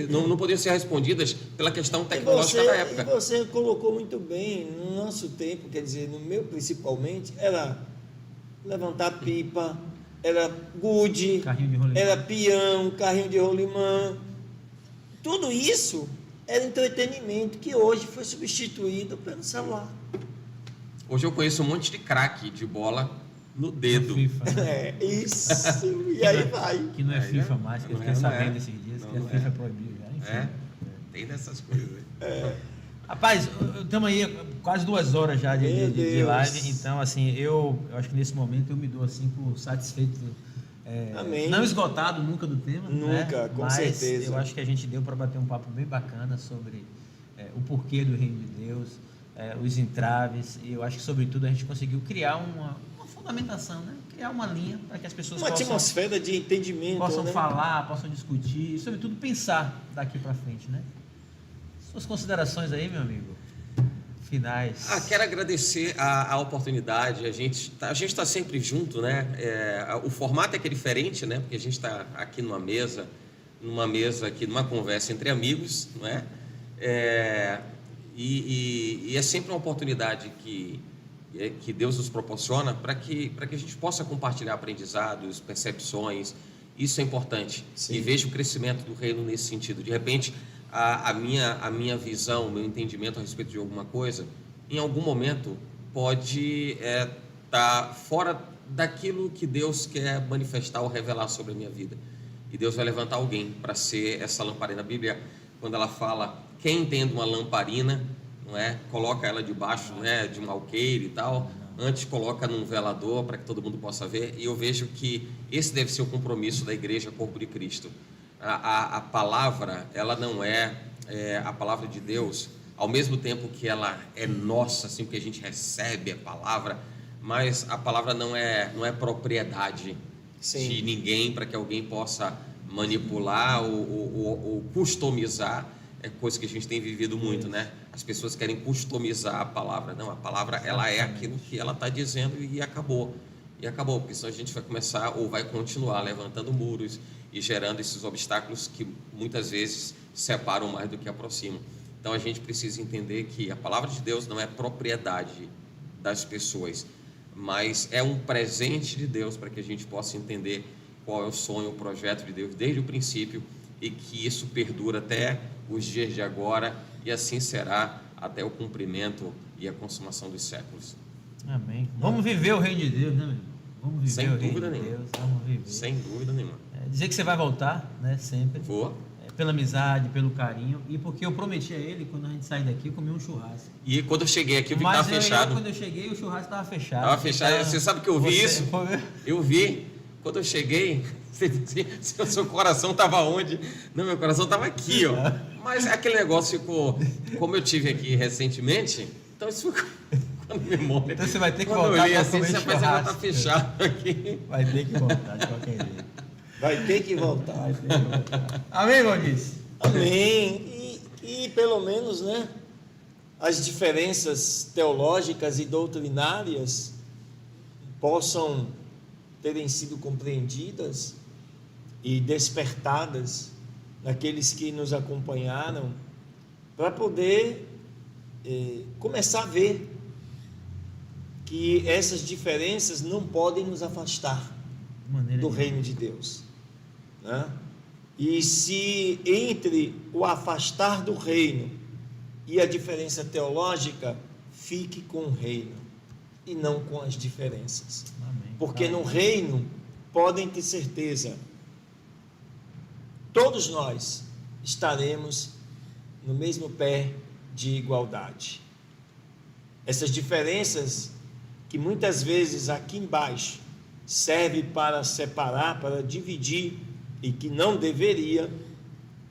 não poderiam ser respondidas pela questão tecnológica da época. E você colocou muito bem, no nosso tempo, quer dizer, no meu principalmente, era levantar pipa, era gude, era peão, carrinho de rolimã. Tudo isso era entretenimento que hoje foi substituído pelo celular. Hoje eu conheço um monte de craque de bola no dedo. FIFA, né? É, isso. E aí vai. Que não é FIFA mais, que eu fiquei sabendo esses dias, que a FIFA é proibido já. Enfim. Tem dessas coisas. Rapaz, estamos aí quase 2 horas já de live, então assim, eu acho que nesse momento eu me dou assim por satisfeito. Amém. Não esgotado nunca do tema, nunca, né? com Mas certeza. eu acho que a gente deu para bater um papo bem bacana sobre o porquê do reino de Deus, os entraves, e eu acho que sobretudo a gente conseguiu criar uma fundamentação, né? Criar uma linha para que as pessoas Uma atmosfera de entendimento, possam né? falar, possam discutir e sobretudo pensar daqui para frente, né? Suas considerações aí, meu amigo? Finais. Quero agradecer a oportunidade. A gente está sempre junto, né? O formato é que é diferente, né? Porque a gente está aqui numa mesa aqui, numa conversa entre amigos, não é? E é sempre uma oportunidade que Deus nos proporciona para que a gente possa compartilhar aprendizados, percepções. Isso é importante. Sim. E vejo o crescimento do reino nesse sentido. De repente, a minha visão, o meu entendimento a respeito de alguma coisa, em algum momento pode estar fora daquilo que Deus quer manifestar ou revelar sobre a minha vida. E Deus vai levantar alguém para ser essa lamparina. A Bíblia, quando ela fala, quem entende uma lamparina, não é? Coloca ela debaixo, né, de um alqueire e tal, antes coloca num velador para que todo mundo possa ver. E eu vejo que esse deve ser o compromisso da igreja, corpo de Cristo. A palavra, ela não é a palavra de Deus, ao mesmo tempo que ela é nossa, assim, porque a gente recebe a palavra, mas a palavra não é propriedade Sim. de ninguém para que alguém possa manipular ou customizar. É coisa que a gente tem vivido muito, né? As pessoas querem customizar a palavra. Não, a palavra, ela é aquilo que ela está dizendo e acabou. E acabou, porque senão a gente vai começar ou vai continuar levantando muros e gerando esses obstáculos que muitas vezes separam mais do que aproximam. Então a gente precisa entender que a palavra de Deus não é propriedade das pessoas, mas é um presente de Deus para que a gente possa entender qual é o sonho, o projeto de Deus desde o princípio e que isso perdura até os dias de agora e assim será até o cumprimento e a consumação dos séculos. Amém. Vamos viver o reino de Deus, né, meu irmão? Vamos viver Sem o reino dúvida de nenhuma. Deus, vamos viver. Sem dúvida nenhuma. Dizer que você vai voltar, né, sempre. Vou. Pela amizade, pelo carinho e porque eu prometi a ele, quando a gente sair daqui, comer um churrasco. E quando eu cheguei aqui, eu vi que Mas estava fechado. quando eu cheguei, o churrasco estava fechado. Estava fechado. Então, Você sabe que eu vi isso? Eu vi. Quando eu cheguei, o seu coração estava onde? Não, meu coração estava aqui, ó. Mas aquele negócio ficou... Como eu tive aqui recentemente, então isso ficou na memória. Então você vai ter que Quando voltar eu olhei para assim, comer você churrasco. vai estar fechado aqui. Vai ter que voltar de qualquer jeito. Vai ter que voltar. Vai ter que voltar. Amém, Valdir? Amém. E pelo menos, né, as diferenças teológicas e doutrinárias possam terem sido compreendidas e despertadas naqueles que nos acompanharam para poder começar a ver que essas diferenças não podem nos afastar do reino de Deus, né? E se entre o afastar do reino e a diferença teológica, fique com o reino e não com as diferenças. Amém. Porque no reino, podem ter certeza, todos nós estaremos no mesmo pé de igualdade. Essas diferenças que muitas vezes aqui embaixo serve para separar, para dividir, e que não deveria,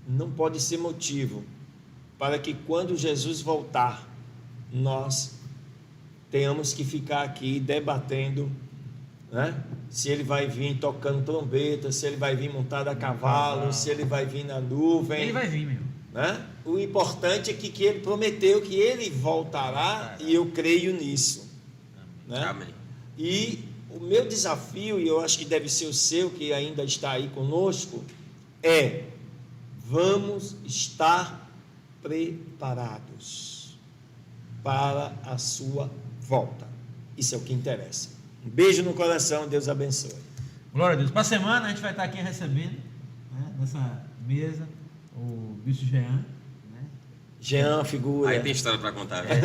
não pode ser motivo para que quando Jesus voltar, nós tenhamos que ficar aqui debatendo, né? Se ele vai vir tocando trombeta, se ele vai vir montado a cavalo, se ele vai vir na nuvem. Ele vai vir, meu. Né? O importante é que ele prometeu que ele voltará, e eu creio nisso. Né? Amém. E o meu desafio, e eu acho que deve ser o seu, que ainda está aí conosco, é: vamos estar preparados para a sua volta. Isso é o que interessa. Um beijo no coração, Deus abençoe. Glória a Deus. Para a semana a gente vai estar aqui recebendo, né, nessa mesa, o Bispo Jean. Né? Jean, figura. Aí tem história para contar, né?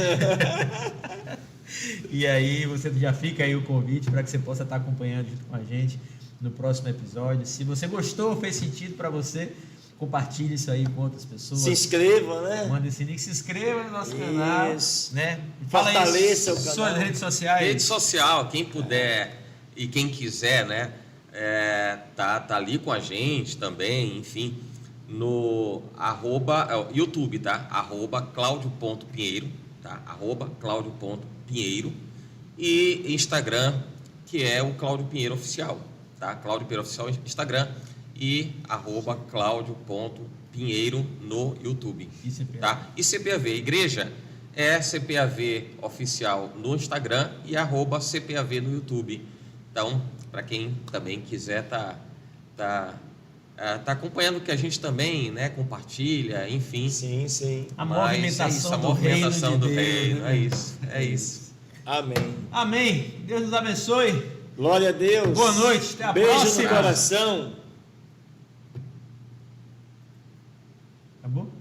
E aí você já fica aí o convite para que você possa estar acompanhando junto com a gente no próximo episódio. Se você gostou, fez sentido para você, compartilhe isso aí com outras pessoas. Se inscreva, né? Manda esse link, se inscreva no nosso canal, Isso. né? Fortaleça aí o canal. suas redes sociais. Rede social, quem puder e quem quiser, né? Tá ali com a gente também, enfim, no YouTube, tá? @claudio.pinheiro, tá? @claudio.pinheiro, e Instagram, que é o Cláudio Pinheiro Oficial, tá? Cláudio Pinheiro Oficial Instagram e @claudio.pinheiro no YouTube, ICPAV. tá? E CPAV, igreja, é CPAV Oficial no Instagram e @CPAV no YouTube. Então, para quem também quiser tá acompanhando, que a gente também, né, compartilha, enfim. Sim, sim. A Mas movimentação, é isso, a do movimentação reino do de Deus, reino, né? é isso. Amém. Amém. Deus nos abençoe. Glória a Deus. Boa noite. Até a Beijo próxima. no coração. Acabou?